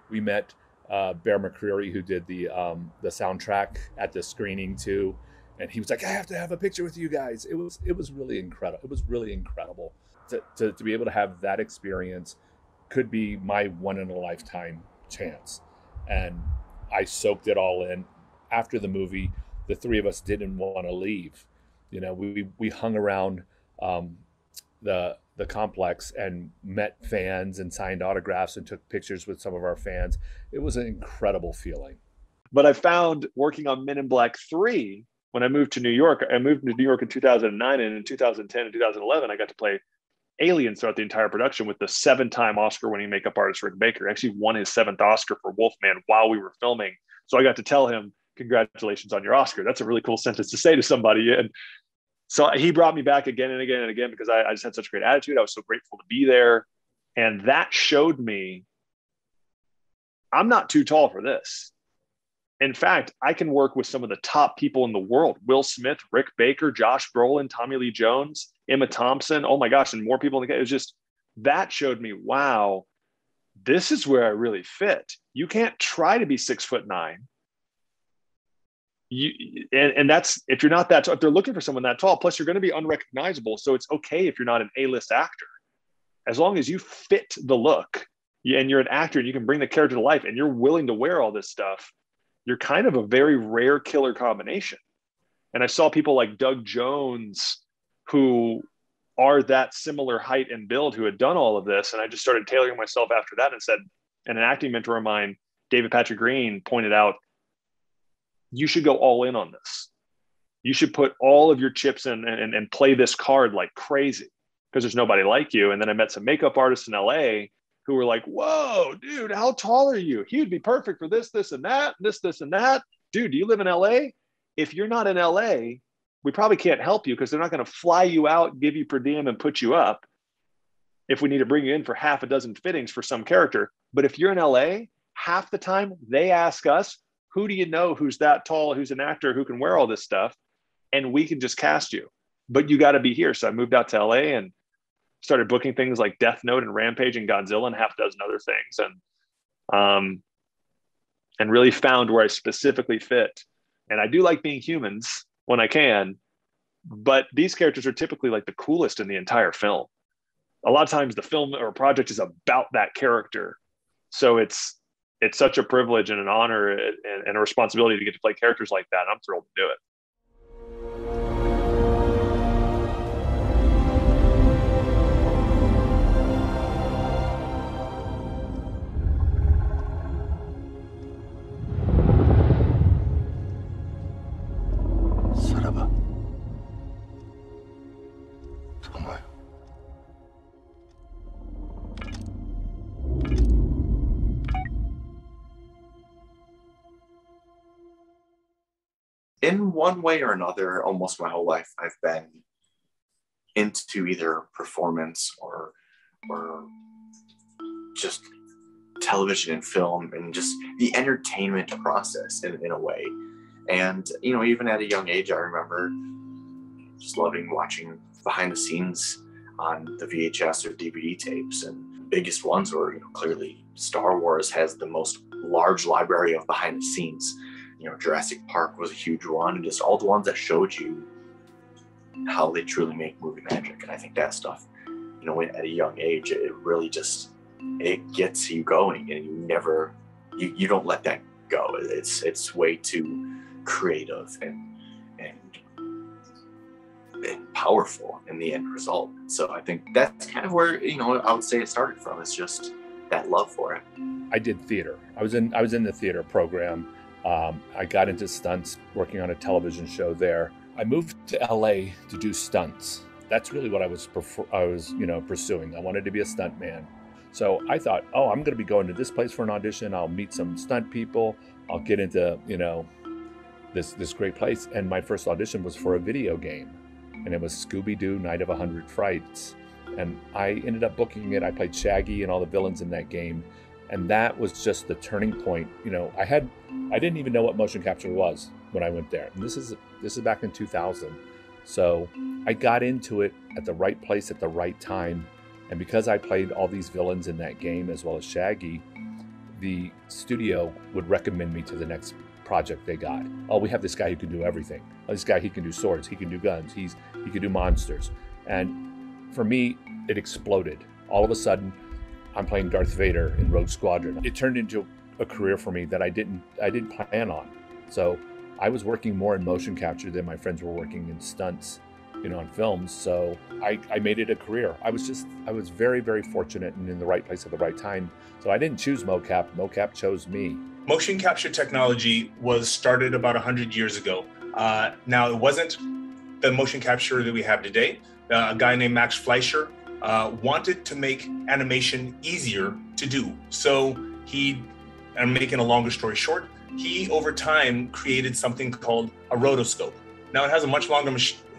We met Bear McCreary, who did the soundtrack at the screening too, and he was like, I have to have a picture with you guys. It was really incredible. It was really incredible to be able to have that experience. Could be my one in a lifetime chance, and I soaked it all in. After the movie, the three of us didn't want to leave. You know, we hung around the complex and met fans and signed autographs and took pictures with some of our fans. It was an incredible feeling. But I found working on Men in Black 3, when I moved to New York, I moved to New York in 2009, and in 2010 and 2011, I got to play Aliens throughout the entire production with the 7-time Oscar-winning makeup artist Rick Baker. He actually won his 7th Oscar for Wolfman while we were filming. So I got to tell him, congratulations on your Oscar. That's a really cool sentence to say to somebody. And so he brought me back again and again and again because I just had such a great attitude. I was so grateful to be there. And that showed me I'm not too tall for this. In fact, I can work with some of the top people in the world. Will Smith, Rick Baker, Josh Brolin, Tommy Lee Jones, Emma Thompson. Oh my gosh, and more people in the game. It was just, that showed me, wow, this is where I really fit. You can't try to be 6'9". And that's, if you're not that tall, if they're looking for someone that tall, plus you're going to be unrecognizable. So it's okay if you're not an A-list actor, as long as you fit the look and you're an actor and you can bring the character to life and you're willing to wear all this stuff, you're kind of a very rare killer combination. And I saw people like Doug Jones who are that similar height and build who had done all of this. And I just started tailoring myself after that and said, and an acting mentor of mine, David Patrick Green, pointed out, you should go all in on this. You should put all of your chips in and play this card like crazy because there's nobody like you. And then I met some makeup artists in LA who were like, whoa, dude, how tall are you? He would be perfect for this, this, and that, this, and that. Dude, do you live in LA? If you're not in LA, we probably can't help you because they're not going to fly you out, give you per diem, and put you up if we need to bring you in for half a dozen fittings for some character. But if you're in LA, half the time they ask us, who do you know who's that tall, who's an actor, who can wear all this stuff? And we can just cast you. But you got to be here. So I moved out to LA and started booking things like Death Note and Rampage and Godzilla and half a dozen other things. And really found where I specifically fit. And I do like being humans when I can, but these characters are typically like the coolest in the entire film. A lot of times the film or project is about that character. So it's such a privilege and an honor and a responsibility to get to play characters like that. I'm thrilled to do it. In one way or another, almost my whole life, I've been into either performance or just television and film and just the entertainment process in a way. And, you know, even at a young age, I remember just loving watching behind the scenes on the VHS or DVD tapes. And biggest ones were, you know, clearly Star Wars has the most large library of behind the scenes. You know, Jurassic Park was a huge one, and just all the ones that showed you how they truly make movie magic. And I think that stuff, you know, at a young age, it really just, it gets you going, and you don't let that go. It's way too creative and powerful in the end result. So I think that's kind of where, you know, I would say it started from. It's just that love for it. I did theater. I was in the theater program. I got into stunts working on a television show there. I moved to LA to do stunts. That's really what I was pursuing. I wanted to be a stunt man. So I thought, oh, I'm going to be going to this place for an audition. I'll meet some stunt people. I'll get into, you know, this great place. And my first audition was for a video game, and it was Scooby-Doo Night of 100 Frights. And I ended up booking it. I played Shaggy and all the villains in that game. And that was just the turning point. You know, I didn't even know what motion capture was when I went there. And this is back in 2000. So I got into it at the right place at the right time. And because I played all these villains in that game as well as Shaggy, the studio would recommend me to the next project they got. Oh, we have this guy who can do everything. Oh, this guy, he can do swords, he can do guns, he can do monsters. And for me, it exploded. All of a sudden, I'm playing Darth Vader in Rogue Squadron. It turned into a career for me that I didn't plan on. So I was working more in motion capture than my friends were working in stunts, you know, on films. So I made it a career. I was very, very fortunate and in the right place at the right time. So I didn't choose mocap. Mocap chose me. Motion capture technology was started about 100 years ago. Now, it wasn't the motion capture that we have today. A guy named Max Fleischer wanted to make animation easier to do. So I'm making a longer story short, he over time created something called a rotoscope. Now it has a much longer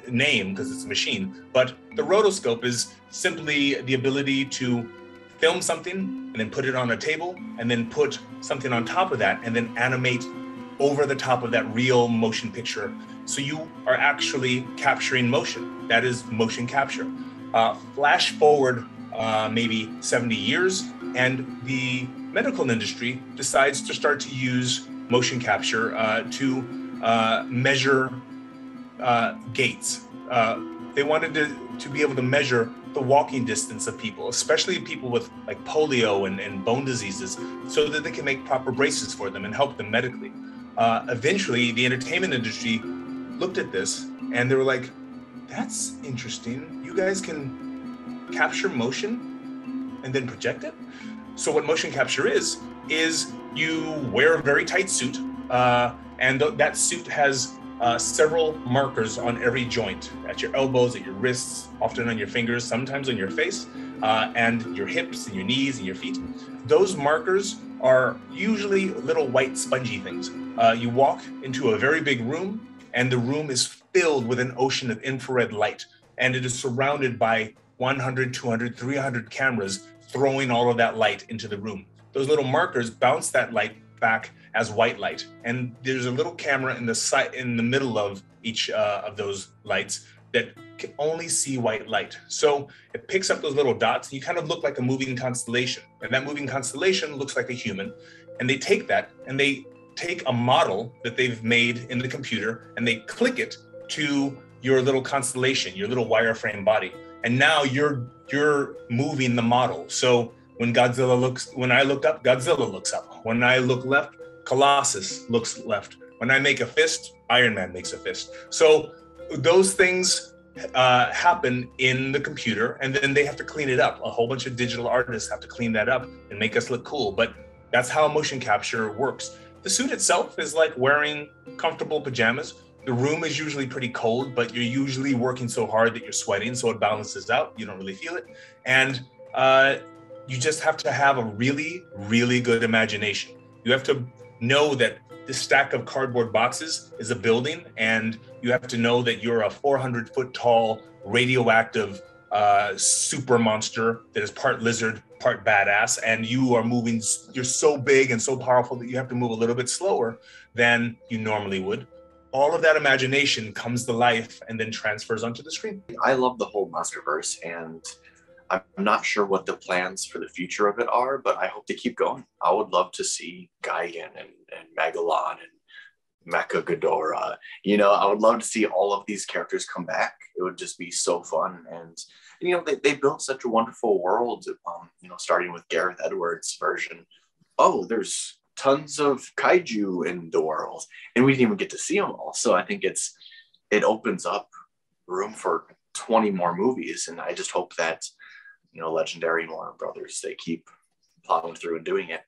name because it's a machine, but the rotoscope is simply the ability to film something and then put it on a table and then put something on top of that and then animate over the top of that real motion picture. So you are actually capturing motion. That is motion capture. Flash forward maybe 70 years, and the medical industry decides to start to use motion capture to measure gaits. They wanted to be able to measure the walking distance of people, especially people with like polio and bone diseases, so that they can make proper braces for them and help them medically. Eventually, the entertainment industry looked at this and they were like, that's interesting. You guys can capture motion and then project it? So what motion capture is you wear a very tight suit, and that suit has several markers on every joint, at your elbows, at your wrists, often on your fingers, sometimes on your face, and your hips and your knees and your feet. Those markers are usually little white spongy things. You walk into a very big room, and the room is filled with an ocean of infrared light, and it is surrounded by 100, 200, 300 cameras throwing all of that light into the room. Those little markers bounce that light back as white light, and there's a little camera in the middle of each of those lights that can only see white light. So it picks up those little dots, and you kind of look like a moving constellation, and that moving constellation looks like a human. And they take that, and they take a model that they've made in the computer, and they click it to your little constellation, your little wireframe body, and now you're moving the model. So when I look up, Godzilla looks up. When I look left, Colossus looks left. When I make a fist, Iron Man makes a fist. So those things happen in the computer, and then they have to clean it up. A whole bunch of digital artists have to clean that up and make us look cool. But that's how motion capture works. The suit itself is like wearing comfortable pajamas. The room is usually pretty cold, but you're usually working so hard that you're sweating, so it balances out. You don't really feel it. And you just have to have a really, really good imagination. You have to know that this stack of cardboard boxes is a building, and you have to know that you're a 400-foot tall radioactive super monster that is part lizard, part badass, and you're so big and so powerful that you have to move a little bit slower than you normally would. All of that imagination comes to life and then transfers onto the screen. I love the whole Monsterverse, and I'm not sure what the plans for the future of it are, but I hope to keep going. I would love to see Gigan and Megalon and Mecha Ghidorah. You know, I would love to see all of these characters come back. It would just be so fun. And, you know, they built such a wonderful world, you know, starting with Gareth Edwards' version. Oh, there's tons of kaiju in the world, and we didn't even get to see them all. So I think it opens up room for 20 more movies, and I just hope that, you know, Legendary and Warner Brothers, they keep plowing through and doing it.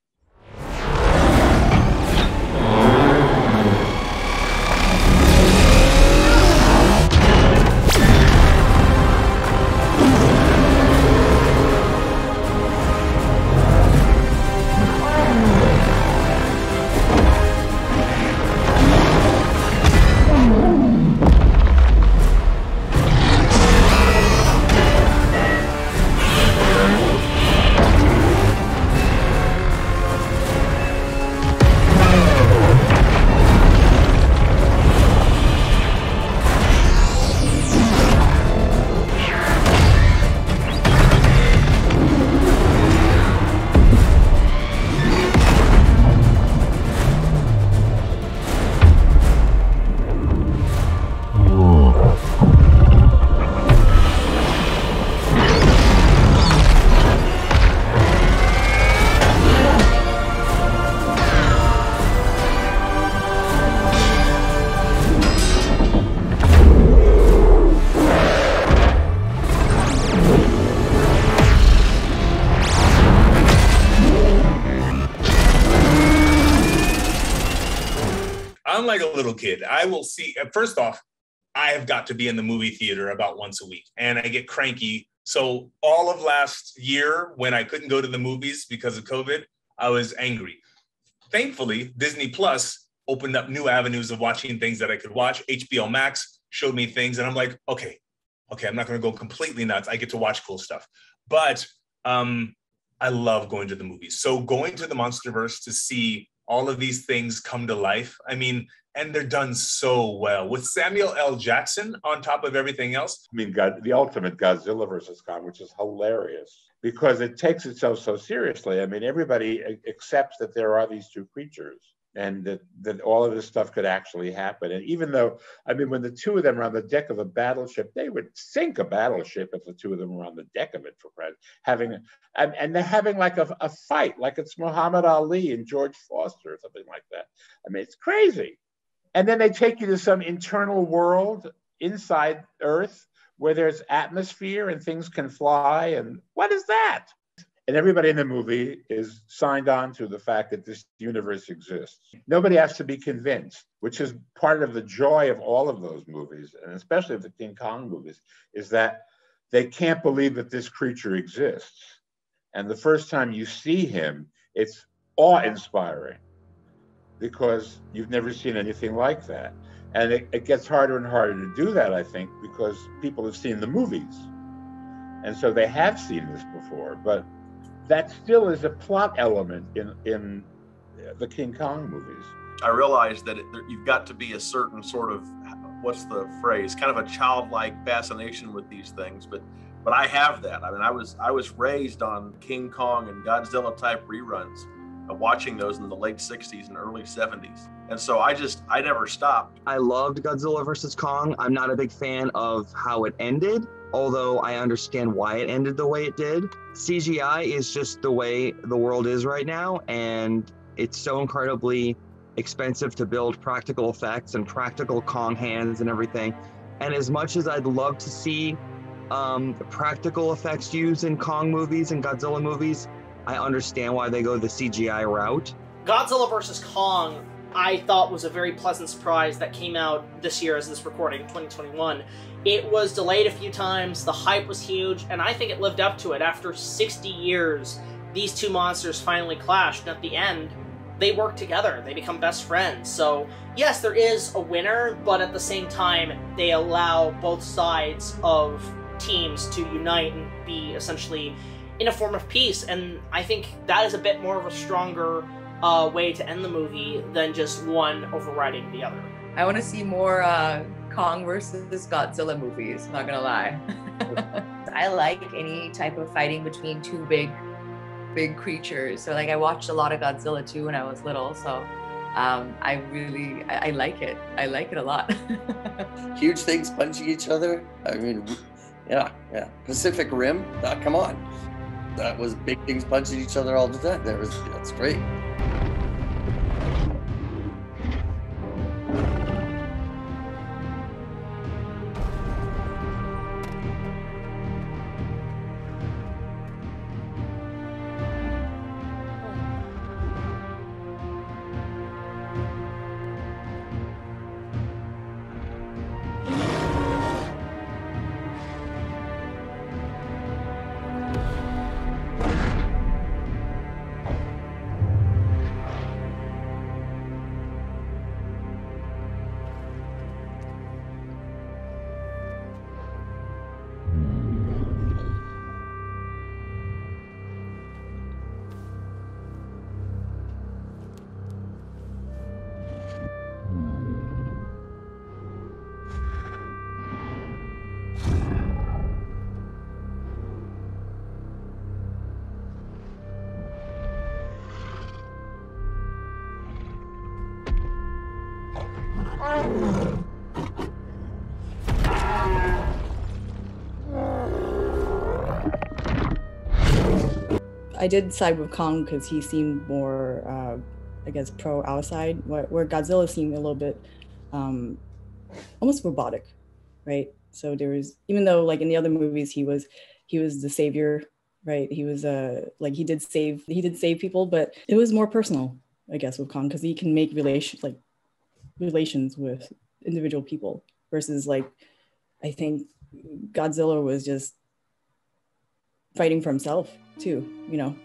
I'm like a little kid. I will see, first off, I have got to be in the movie theater about once a week, and I get cranky. So all of last year, when I couldn't go to the movies because of COVID, I was angry. Thankfully, Disney Plus opened up new avenues of watching things that I could watch. HBO Max showed me things, and I'm like, okay, I'm not going to go completely nuts. I get to watch cool stuff. But I love going to the movies. So going to the Monsterverse to see all of these things come to life. I mean, and they're done so well with Samuel L. Jackson on top of everything else. I mean, the ultimate Godzilla versus Kong, which is hilarious because it takes itself so seriously. I mean, everybody accepts that there are these two creatures and that all of this stuff could actually happen. And even though, I mean, when the two of them are on the deck of a battleship, they would sink a battleship if the two of them were on the deck of it, for Christ. And they're having like a fight, like it's Muhammad Ali and George Foster or something like that. I mean, it's crazy. And then they take you to some internal world inside Earth where there's atmosphere and things can fly. And what is that? And everybody in the movie is signed on to the fact that this universe exists. Nobody has to be convinced, which is part of the joy of all of those movies, and especially of the King Kong movies, is that they can't believe that this creature exists. And the first time you see him, it's awe-inspiring because you've never seen anything like that. And it gets harder and harder to do that, I think, because people have seen the movies. And so they have seen this before, but that still is a plot element in the King Kong movies. I realized that you've got to be a certain sort of, what's the phrase, kind of a childlike fascination with these things, but I have that. I mean, I was raised on King Kong and Godzilla type reruns, watching those in the late 60s and early 70s. And so I never stopped. I loved Godzilla versus Kong. I'm not a big fan of how it ended, although I understand why it ended the way it did. CGI is just the way the world is right now, and it's so incredibly expensive to build practical effects and practical Kong hands and everything. And as much as I'd love to see practical effects used in Kong movies and Godzilla movies, I understand why they go the CGI route. Godzilla vs. Kong, I thought was a very pleasant surprise that came out this year as this recording, 2021. It was delayed a few times, the hype was huge, and I think it lived up to it. After 60 years, these two monsters finally clashed, and at the end, they work together. They become best friends. So, yes, there is a winner, but at the same time, they allow both sides of teams to unite and be essentially in a form of peace, and I think that is a bit more of a stronger way to end the movie than just one overriding the other. I want to see more Kong versus Godzilla movies, not gonna lie. I like any type of fighting between two big creatures. So like I watched a lot of Godzilla too when I was little, so I like it. I like it a lot. Huge things punching each other. I mean, yeah. Pacific Rim, come on. That was big things punching each other all the time. That's great. I did side with Kong because he seemed more, I guess, pro-outside, where Godzilla seemed a little bit almost robotic, right? So there was, even though like in the other movies he was the savior, right? He was like he did save people, but it was more personal, I guess, with Kong because he can make relations with individual people versus like I think Godzilla was just fighting for himself too, you know,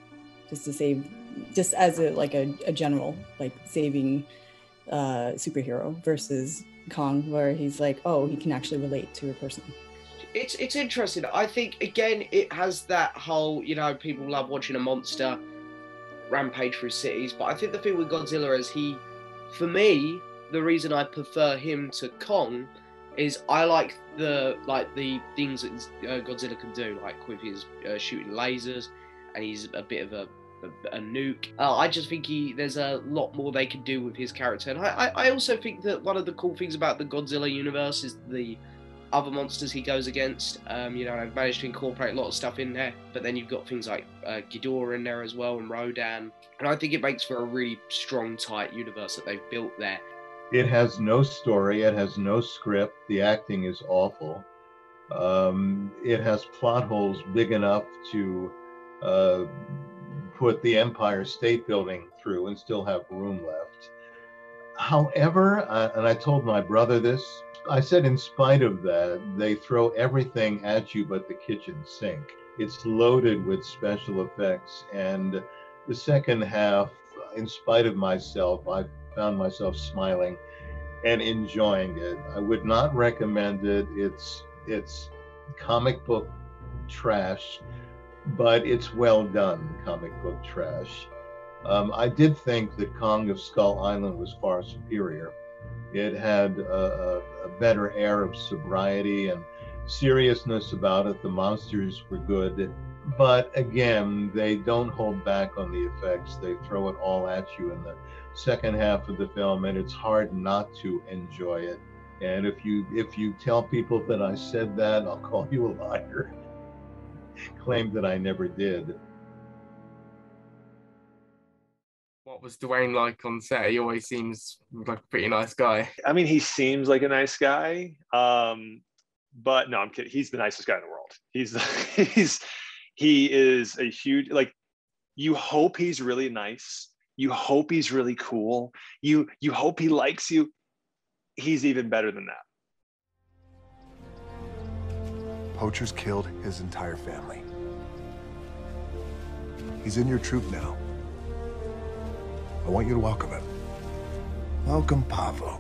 just to save, just as a general, like saving superhero versus Kong, where he's like, oh, he can actually relate to a person. It's interesting. I think again it has that whole, you know, people love watching a monster rampage through cities, but I think the thing with Godzilla is for me, the reason I prefer him to Kong is I like the things that Godzilla can do, like with his shooting lasers, and he's a bit of a nuke. I just think there's a lot more they can do with his character, and I also think that one of the cool things about the Godzilla universe is the other monsters he goes against. You know, I've managed to incorporate a lot of stuff in there, but then you've got things like Ghidorah in there as well, and Rodan, and I think it makes for a really strong, tight universe that they've built there. It has no story, it has no script, the acting is awful. It has plot holes big enough to put the Empire State Building through and still have room left. However, and I told my brother this, I said in spite of that, they throw everything at you but the kitchen sink. It's loaded with special effects, and the second half, in spite of myself, I found myself smiling and enjoying it. I would not recommend it. It's comic book trash, but it's well done comic book trash. I did think that Kong of Skull Island was far superior. It had a better air of sobriety and seriousness about it. The monsters were good, but again, they don't hold back on the effects. They throw it all at you in the second half of the film, and it's hard not to enjoy it. And if you tell people that I said that, I'll call you a liar. Claim that I never did. What was Dwayne like on set? He always seems like a pretty nice guy. I mean, he seems like a nice guy, but no, I'm kidding. He's the nicest guy in the world. He is a huge, like, you hope he's really nice. You hope he's really cool. You hope he likes you. He's even better than that. Poachers killed his entire family. He's in your troop now. I want you to welcome him. Welcome, Pavo.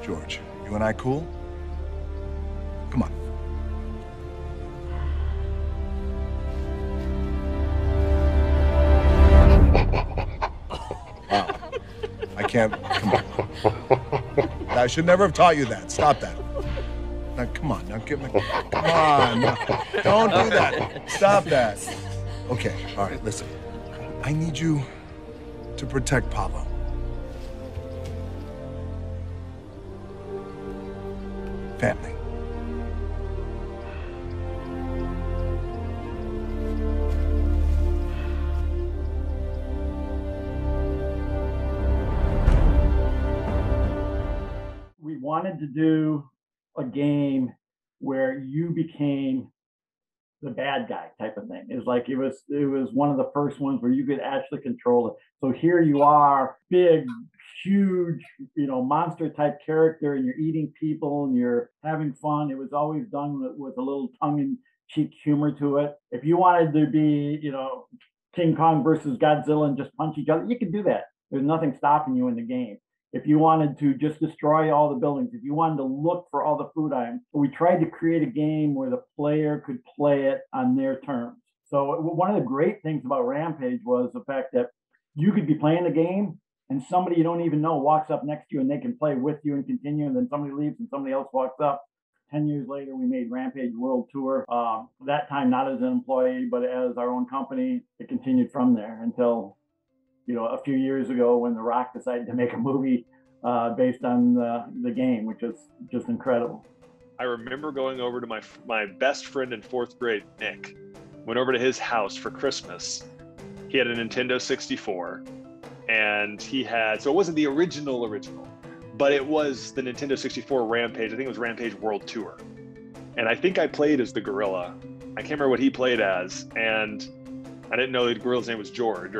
George, you and I cool? Come on. Wow. I can't, come on. I should never have taught you that. Stop that. Now, come on, now get me, come on. Now, don't do that. Stop that. Okay, all right, listen. I need you to protect Pablo. Family. We wanted to do a game where you became the bad guy type of thing. It was one of the first ones where you could actually control it. So here you are, big, huge, monster type character, and you're eating people and you're having fun. It was always done with a little tongue-in-cheek humor to it. If you wanted to be, King Kong versus Godzilla and just punch each other, you could do that. There's nothing stopping you in the game. If you wanted to just destroy all the buildings, if you wanted to look for all the food items, we tried to create a game where the player could play it on their terms. So one of the great things about Rampage was the fact that you could be playing the game and somebody you don't even know walks up next to you and they can play with you and continue, and then somebody leaves and somebody else walks up. 10 years later, we made Rampage World Tour. That time, not as an employee, but as our own company. It continued from there until a few years ago when The Rock decided to make a movie based on the game, which is just incredible. I remember going over to my best friend in 4th grade, Nick. Went over to his house for Christmas. He had a Nintendo 64, and so it wasn't the original, but it was the Nintendo 64 Rampage. I think it was Rampage World Tour. And I think I played as the gorilla. I can't remember what he played as, and I didn't know the gorilla's name was George,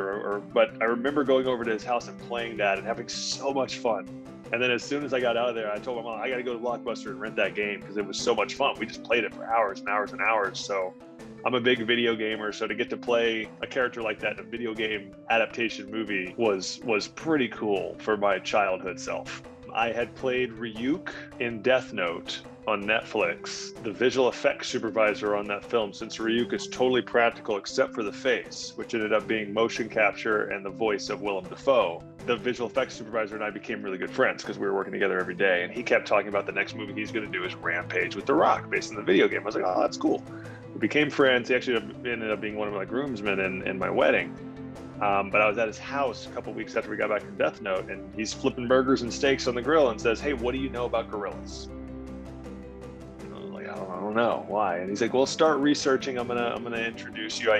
but I remember going over to his house and playing that and having so much fun. And then as soon as I got out of there, I told my mom, I got to go to Blockbuster and rent that game because it was so much fun. We just played it for hours and hours and hours. So I'm a big video gamer. So to get to play a character like that in a video game adaptation movie was pretty cool for my childhood self. I had played Ryuk in Death Note on Netflix, the visual effects supervisor on that film, since Ryuk is totally practical except for the face, which ended up being motion capture and the voice of Willem Dafoe. The visual effects supervisor and I became really good friends because we were working together every day, and he kept talking about the next movie he's going to do is Rampage with The Rock, based on the video game. I was like, oh, that's cool. We became friends. He actually ended up being one of my groomsmen in my wedding. But I was at his house a couple weeks after we got back from Death Note, and he's flipping burgers and steaks on the grill and says, hey, what do you know about gorillas? And I was like, I don't know, why? And he's like, well, start researching. I'm gonna introduce you.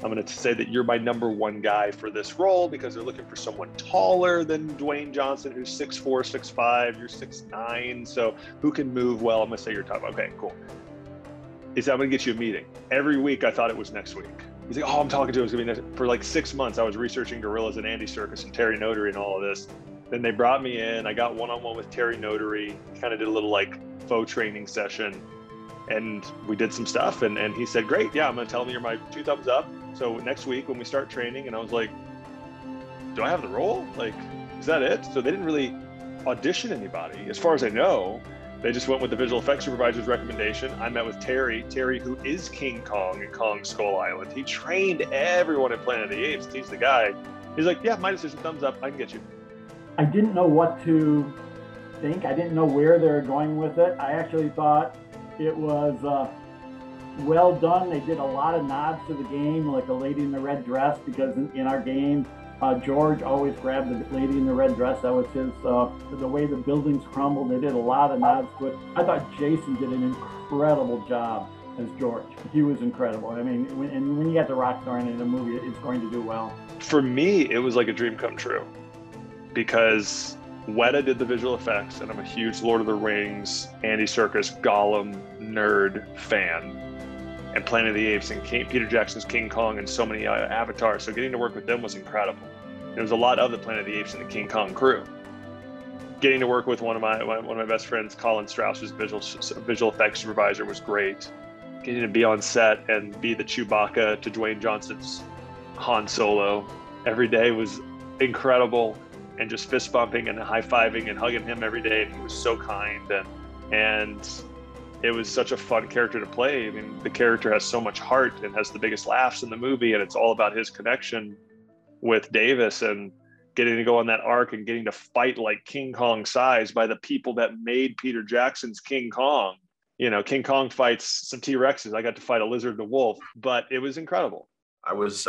I'm going to say that you're my #1 guy for this role because they're looking for someone taller than Dwayne Johnson, who's 6'4", 6'5", you're 6'9", so who can move well. I'm going to say you're top. Okay, cool. He said, I'm going to get you a meeting. Every week I thought it was next week. He's like, oh, I'm talking to him. It's going to be next. For like 6 months, I was researching gorillas and Andy Serkis and Terry Notary and all of this. Then they brought me in. I got one-on-one with Terry Notary, kind of did a little like faux training session. And we did some stuff, and he said, great, yeah, I'm gonna tell him you're my 2 thumbs up. So next week when we start training, and I was like, do I have the role? Like, is that it? So they didn't really audition anybody. As far as I know, they just went with the visual effects supervisor's recommendation. I met with Terry, who is King Kong in Kong Skull Island. He trained everyone in Planet of the Apes. He's the guy. He's like, yeah, my decision, thumbs up, I can get you. I didn't know what to think. I didn't know where they were going with it. I actually thought it was well done. They did a lot of nods to the game, like the lady in the red dress, because in our game, George always grabbed the lady in the red dress. That was his, the way the buildings crumbled. They did a lot of nods to it. I thought Jason did an incredible job as George. He was incredible. I mean, when you got the rock star in a movie, it's going to do well. For me, it was like a dream come true because Weta did the visual effects, and I'm a huge Lord of the Rings, Andy Serkis, Gollum nerd fan, and Planet of the Apes and Peter Jackson's King Kong and so many avatars. So getting to work with them was incredible. There was a lot of the Planet of the Apes in the King Kong crew. Getting to work with one of my best friends, Colin Strauss, who's visual effects supervisor, was great. Getting to be on set and be the Chewbacca to Dwayne Johnson's Han Solo every day was incredible. And just fist bumping and high-fiving and hugging him every day. And he was so kind, and it was such a fun character to play. I mean, the character has so much heart and has the biggest laughs in the movie, and it's all about his connection with Davis and getting to go on that arc and getting to fight like King Kong size by the people that made Peter Jackson's King Kong. You know, King Kong fights some T-Rexes. I got to fight a lizard and a wolf, but it was incredible. I was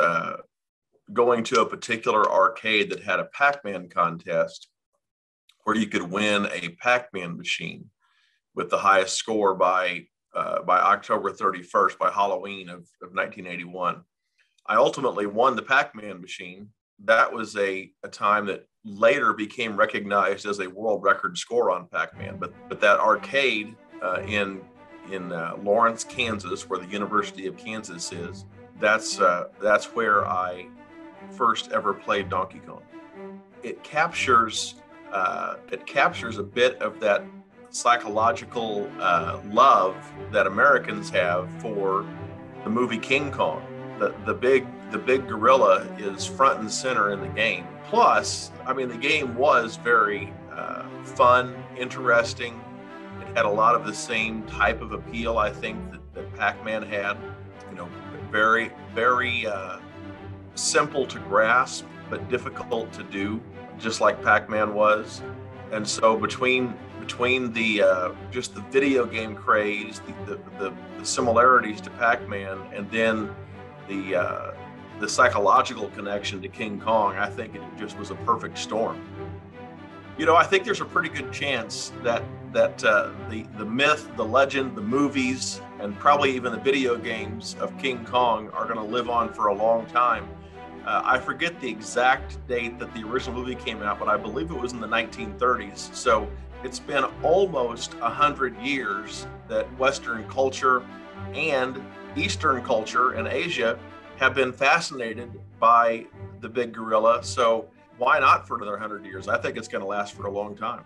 going to a particular arcade that had a Pac-Man contest where you could win a Pac-Man machine with the highest score by October 31st, by Halloween of 1981. I ultimately won the Pac-Man machine. That was a time that later became recognized as a world record score on Pac-Man. But that arcade in Lawrence, Kansas, where the University of Kansas is, that's where I first ever played Donkey Kong. It captures a bit of that psychological love that Americans have for the movie King Kong. The big gorilla is front and center in the game. Plus, I mean, the game was very fun, interesting. It had a lot of the same type of appeal, I think, that Pac-Man had. You know, very, very simple to grasp, but difficult to do, just like Pac-Man was. And so between the just the video game craze, the similarities to Pac-Man, and then the psychological connection to King Kong, I think it just was a perfect storm. You know, I think there's a pretty good chance that the myth, the legend, the movies, and probably even the video games of King Kong are going to live on for a long time. I forget the exact date that the original movie came out, but I believe it was in the 1930s. So it's been almost 100 years that Western culture and Eastern culture and Asia have been fascinated by the big gorilla. So why not for another 100 years? I think it's going to last for a long time.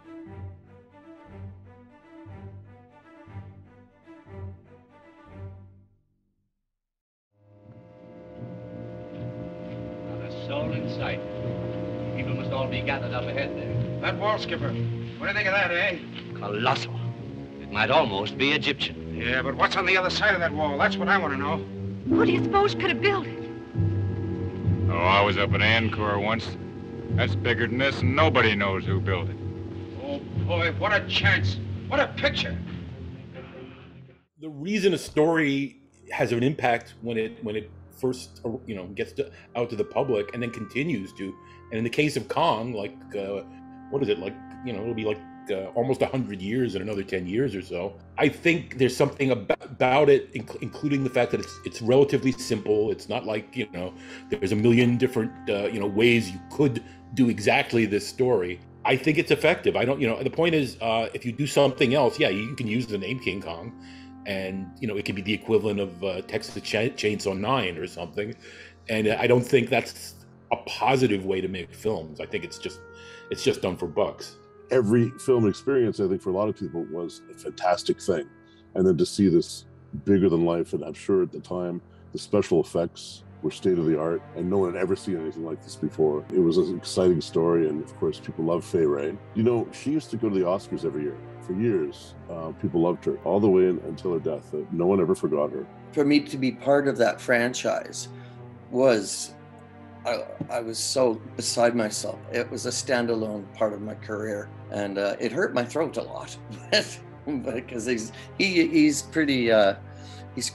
Soul in sight. People must all be gathered up ahead there. That wall, Skipper. What do you think of that, eh? Colossal. It might almost be Egyptian. Yeah, but what's on the other side of that wall? That's what I want to know. Who do you suppose could have built it? Oh, I was up in Angkor once. That's bigger than this, and nobody knows who built it. Oh, boy, what a chance. What a picture. The reason a story has an impact when it first, you know, gets out to the public and then continues to, and in the case of Kong, like what is it, like, you know, it'll be like almost 100 years and another 10 years or so. I think there's something about it, including the fact that it's relatively simple. It's not like, you know, there's a million different, you know, ways you could do exactly this story. I think it's effective. I don't, you know, the point is, if you do something else, yeah, you can use the name King Kong, and, you know, it could be the equivalent of Texas Chainsaw 9 or something. And I don't think that's a positive way to make films. I think it's just done for bucks. Every film experience, I think, for a lot of people was a fantastic thing. And then to see this bigger than life, and I'm sure at the time, the special effects were state of the art, and no one had ever seen anything like this before. It was an exciting story, and of course, people love Fay Wray. You know, she used to go to the Oscars every year. For years, people loved her, all the way until her death. No one ever forgot her. For me to be part of that franchise was, I was so beside myself. It was a standalone part of my career, and it hurt my throat a lot, because he's pretty,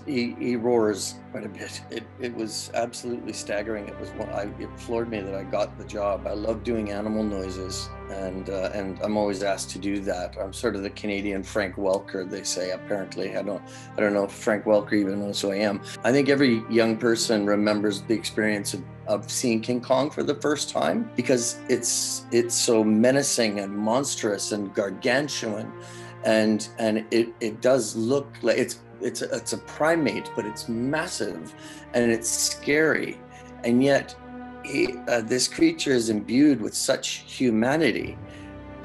he roars quite a bit. It was absolutely staggering. It floored me that I got the job. I love doing animal noises, and I'm always asked to do that. I'm sort of the Canadian Frank Welker, they say. Apparently, I don't know if Frank Welker even knows who I am. I think every young person remembers the experience of seeing King Kong for the first time, because it's so menacing and monstrous and gargantuan, and it does look like it's a primate, but it's massive and it's scary, and yet this creature is imbued with such humanity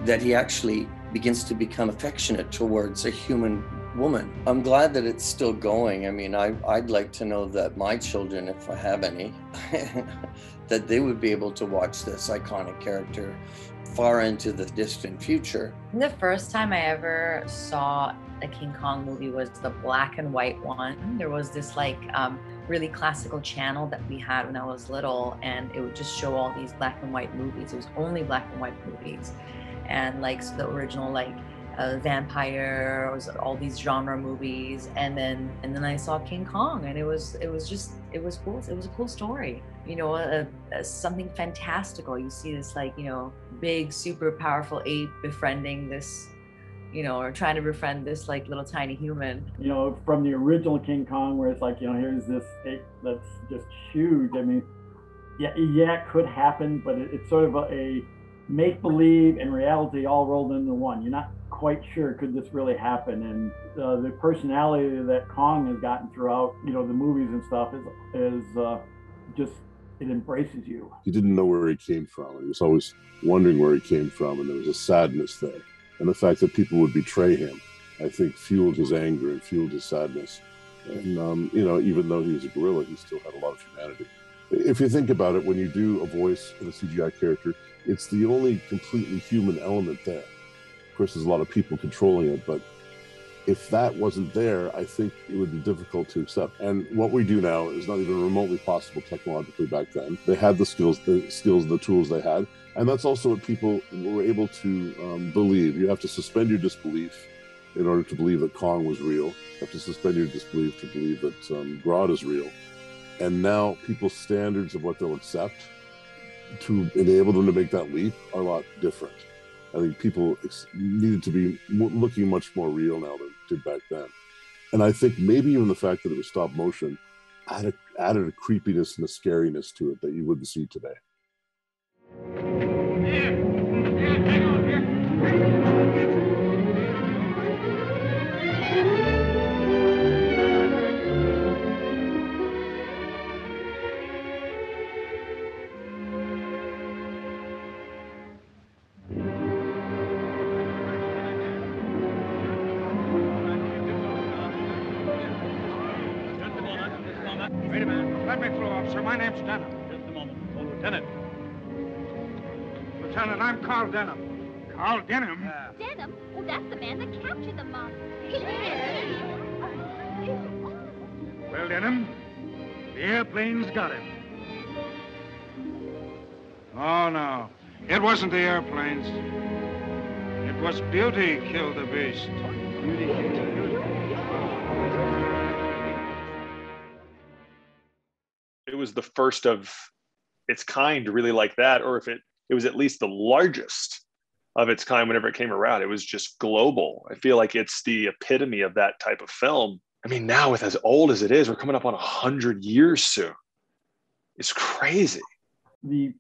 that he actually begins to become affectionate towards a human woman. I'm glad that it's still going. I mean, I'd like to know that my children, if I have any, that they would be able to watch this iconic character far into the distant future. The first time I ever saw a King Kong movie was the black and white one. There was this like really classical channel that we had when I was little, and it would just show all these black and white movies. It was only black and white movies, and like so the original like vampire, or was all these genre movies, and then I saw King Kong, and it was cool. It was a cool story, you know, something fantastical. You see this like, you know, big super powerful ape befriending this, you know, or trying to befriend this like little tiny human. You know, from the original King Kong, where it's like, you know, here's this ape that's just huge. I mean, yeah, it could happen, but it's sort of a make-believe and reality all rolled into one. You're not quite sure, could this really happen? And the personality that Kong has gotten throughout, you know, the movies and stuff is just, it embraces you. He didn't know where he came from. He was always wondering where he came from, and there was a sadness there. And the fact that people would betray him, I think, fueled his anger and fueled his sadness. And, you know, even though he was a gorilla, he still had a lot of humanity. If you think about it, when you do a voice in a CGI character, it's the only completely human element there. Of course, there's a lot of people controlling it, but if that wasn't there, I think it would be difficult to accept. And what we do now is not even remotely possible technologically back then. They had the skills, the tools they had. And that's also what people were able to believe. You have to suspend your disbelief in order to believe that Kong was real. You have to suspend your disbelief to believe that Grodd is real. And now people's standards of what they'll accept to enable them to make that leap are a lot different. I think people needed to be looking much more real now than did back then. And I think maybe even the fact that it was stop motion added a creepiness and a scariness to it that you wouldn't see today. Hang on here. Wait a minute. Let me through, officer. My name's Denham. Just a moment. Oh, Lieutenant. Lieutenant, I'm Carl Denham. Carl Denham? Denham? Oh, that's the man that captured the monster. Well, Denham, the airplane's got him. Oh, no. It wasn't the airplanes. It was Beauty killed the beast. It was the first of its kind really like that, or if it was at least the largest of its kind whenever it came around. It was just global. I feel like it's the epitome of that type of film. I mean, now with as old as it is, we're coming up on 100 years soon. It's crazy. The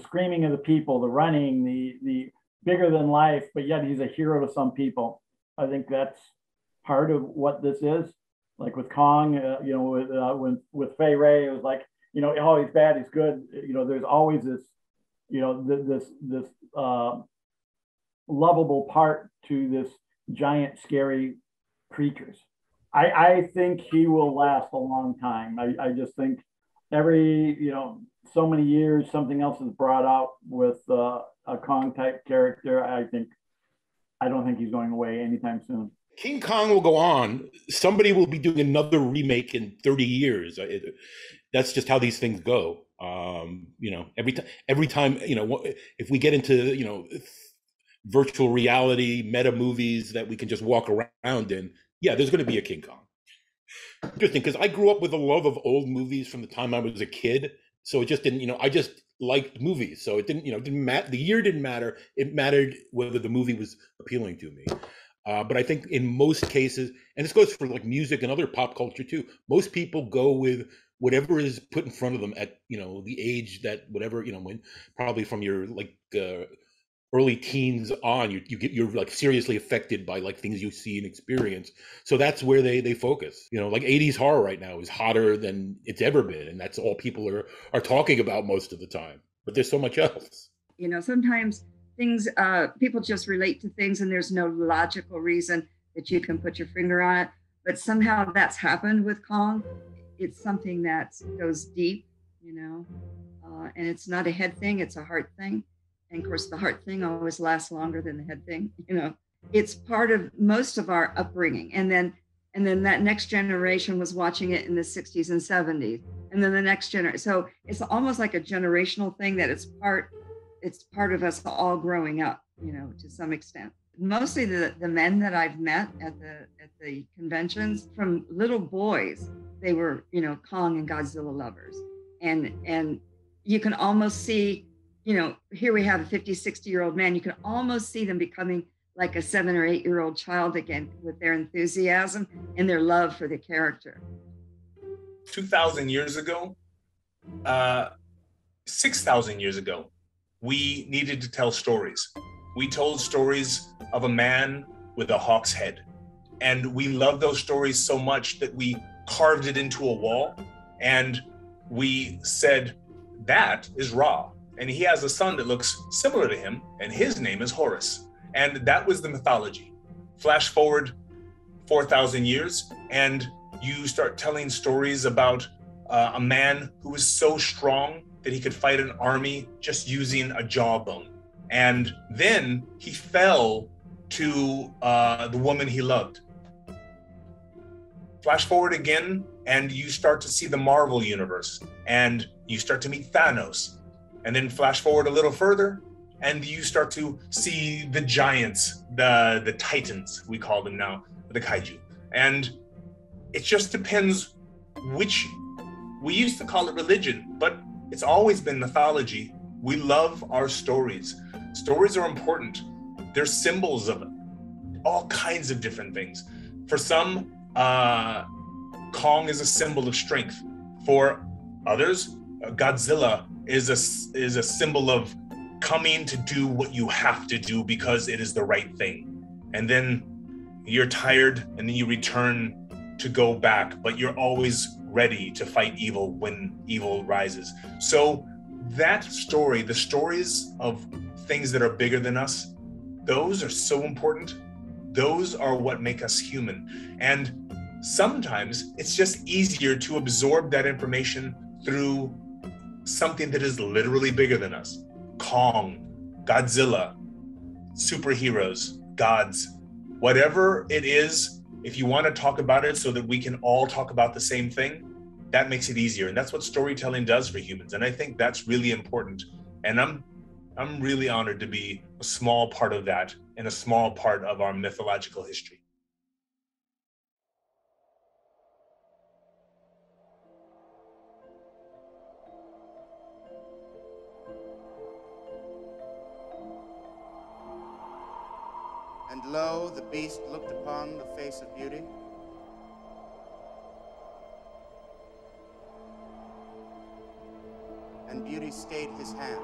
screaming of the people, the running, the bigger than life, but yet he's a hero to some people. I think that's part of what this is. Like with Kong, you know, with Fay Ray, it was like, you know, oh, he's bad, he's good. You know, there's always this, you know, this lovable part to this giant, scary creatures. I think he will last a long time. I just think every, you know, so many years, something else is brought out with a Kong type character. I don't think he's going away anytime soon. King Kong will go on. Somebody will be doing another remake in 30 years. That's just how these things go. You know, every time, you know, if we get into, you know, virtual reality, meta movies that we can just walk around in, yeah, there's going to be a King Kong. Interesting, because I grew up with a love of old movies from the time I was a kid. So it just didn't, you know, I just liked movies. So it didn't, you know, didn't matter. The year didn't matter. It mattered whether the movie was appealing to me. But I think in most cases, and this goes for like music and other pop culture too, most people go with whatever is put in front of them at, you know, the age that whatever, you know, when probably from your like early teens on, you're like seriously affected by like things you see and experience. So that's where they focus. You know, like 80s horror right now is hotter than it's ever been, and that's all people are talking about most of the time. But there's so much else. You know, sometimes things, people just relate to things and there's no logical reason that you can put your finger on it. But somehow that's happened with Kong. It's something that goes deep, you know, and it's not a head thing, it's a heart thing. And of course, the heart thing always lasts longer than the head thing, you know. It's part of most of our upbringing. And then that next generation was watching it in the 60s and 70s. And then the next generation. So it's almost like a generational thing that it's part of us all growing up, you know, to some extent. Mostly the men that I've met at the conventions, from little boys, they were, you know, Kong and Godzilla lovers. And you can almost see, you know, here we have a 50, 60-year-old man. You can almost see them becoming like a 7 or 8-year-old child again with their enthusiasm and their love for the character. 2,000 years ago, 6,000 years ago, we needed to tell stories. We told stories of a man with a hawk's head. And we loved those stories so much that we carved it into a wall and we said, that is Ra. And he has a son that looks similar to him, and his name is Horus. And that was the mythology. Flash forward 4,000 years, and you start telling stories about a man who was so strong that he could fight an army just using a jawbone. And then he fell to the woman he loved. Flash forward again, and you start to see the Marvel universe, and you start to meet Thanos. And then flash forward a little further, and you start to see the giants, the titans, we call them now, the kaiju. And it just depends which, we used to call it religion, but it's always been mythology. We love our stories. Stories are important. They're symbols of all kinds of different things. For some, Kong is a symbol of strength. For others, Godzilla is a symbol of coming to do what you have to do because it is the right thing. And then you're tired and then you return to go back, but you're always ready to fight evil when evil rises. So that story, the stories of things that are bigger than us, those are so important. Those are what make us human. And sometimes it's just easier to absorb that information through something that is literally bigger than us. Kong, Godzilla, superheroes, gods, whatever it is, if you want to talk about it so that we can all talk about the same thing, that makes it easier. And that's what storytelling does for humans. And I think that's really important. And I'm really honored to be a small part of that and a small part of our mythological history. And lo, the beast looked upon the face of beauty. And beauty stayed his hand.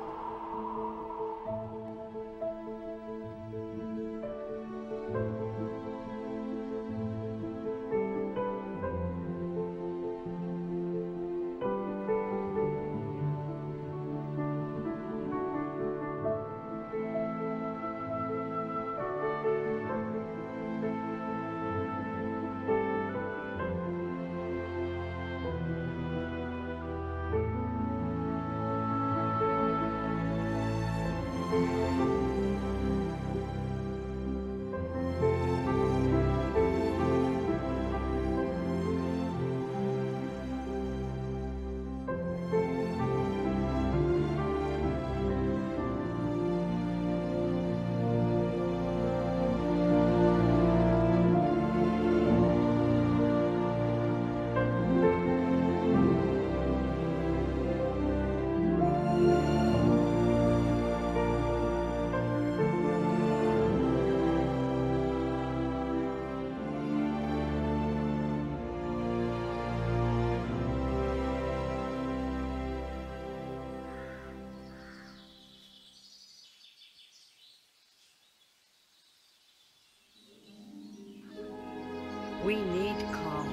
We need calm.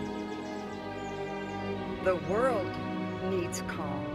The world needs calm.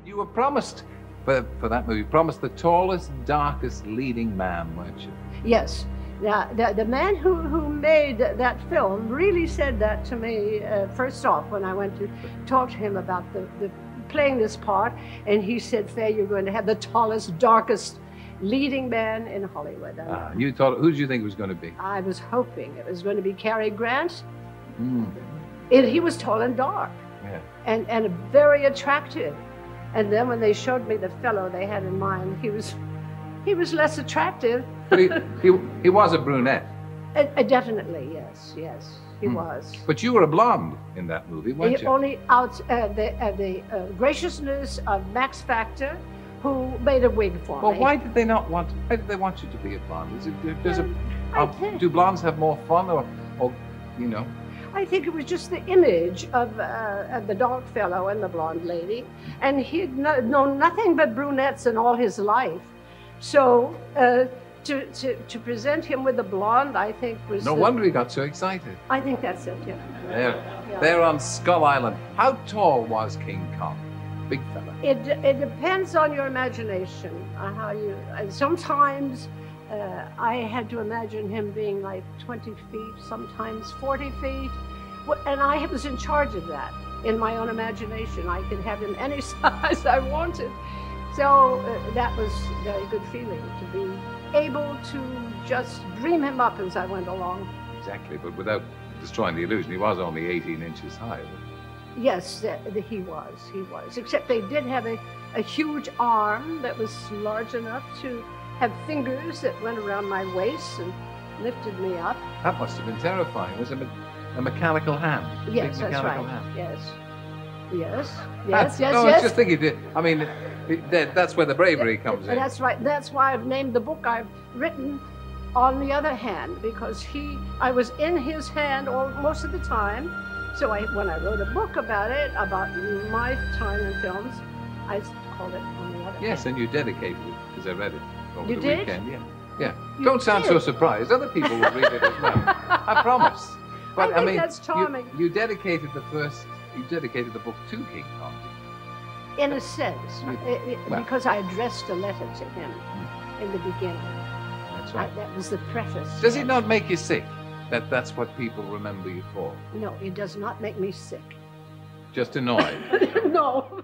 You were promised, for that movie, promised the tallest, darkest leading man, weren't you? Yes. Now, the man who made that film really said that to me first off when I went to talk to him about the playing this part, and he said, Faye, you're going to have the tallest, darkest leading man in Hollywood. And You thought, who did you think it was going to be? I was hoping it was going to be Cary Grant. Mm. He was tall and dark, Yeah. and very attractive. And then when they showed me the fellow they had in mind, he was less attractive. But he was a brunette. Definitely, yes, he was. But you were a blonde in that movie, weren't you? Only out the graciousness of Max Factor, who made a wig for me. Well, why did they want you to be a blonde? Do blondes have more fun, or you know? I think it was just the image of the dark fellow and the blonde lady, and he'd known nothing but brunettes in all his life. So to present him with the blonde, I think was... No wonder he got so excited. I think that's it, yeah. They're on Skull Island. How tall was King Kong? Big fella. It depends on your imagination, how you... sometimes I had to imagine him being like 20 feet, sometimes 40 feet. And I was in charge of that. In my own imagination, I could have him any size I wanted. So that was a very good feeling to be able to just dream him up as I went along. Exactly, but without destroying the illusion, he was only 18 inches high. Yes, he was. Except they did have a huge arm that was large enough to have fingers that went around my waist and lifted me up. That must have been terrifying. Was it a mechanical hand? Yes, Big mechanical that's right. hand. Yes. Yes, No, yes, I was yes. just thinking, I mean, that's where the bravery comes in. That's right. That's why I've named the book I've written On the Other Hand, because I was in his hand most of the time. So when I wrote a book about it, about my time in films, I called it On the Other Hand. Yes, and you dedicated it, because I read it over You the did? weekend. Yeah. Yeah. You Don't sound so did. surprised. Other people will read it as well. I promise. But I think mean, that's charming. You dedicated the book to King Kong. In a sense, well. because I addressed a letter to him in the beginning. That's right. That was the preface. Does it not make you sick that that's what people remember you for? No, it does not make me sick. Just annoyed? No.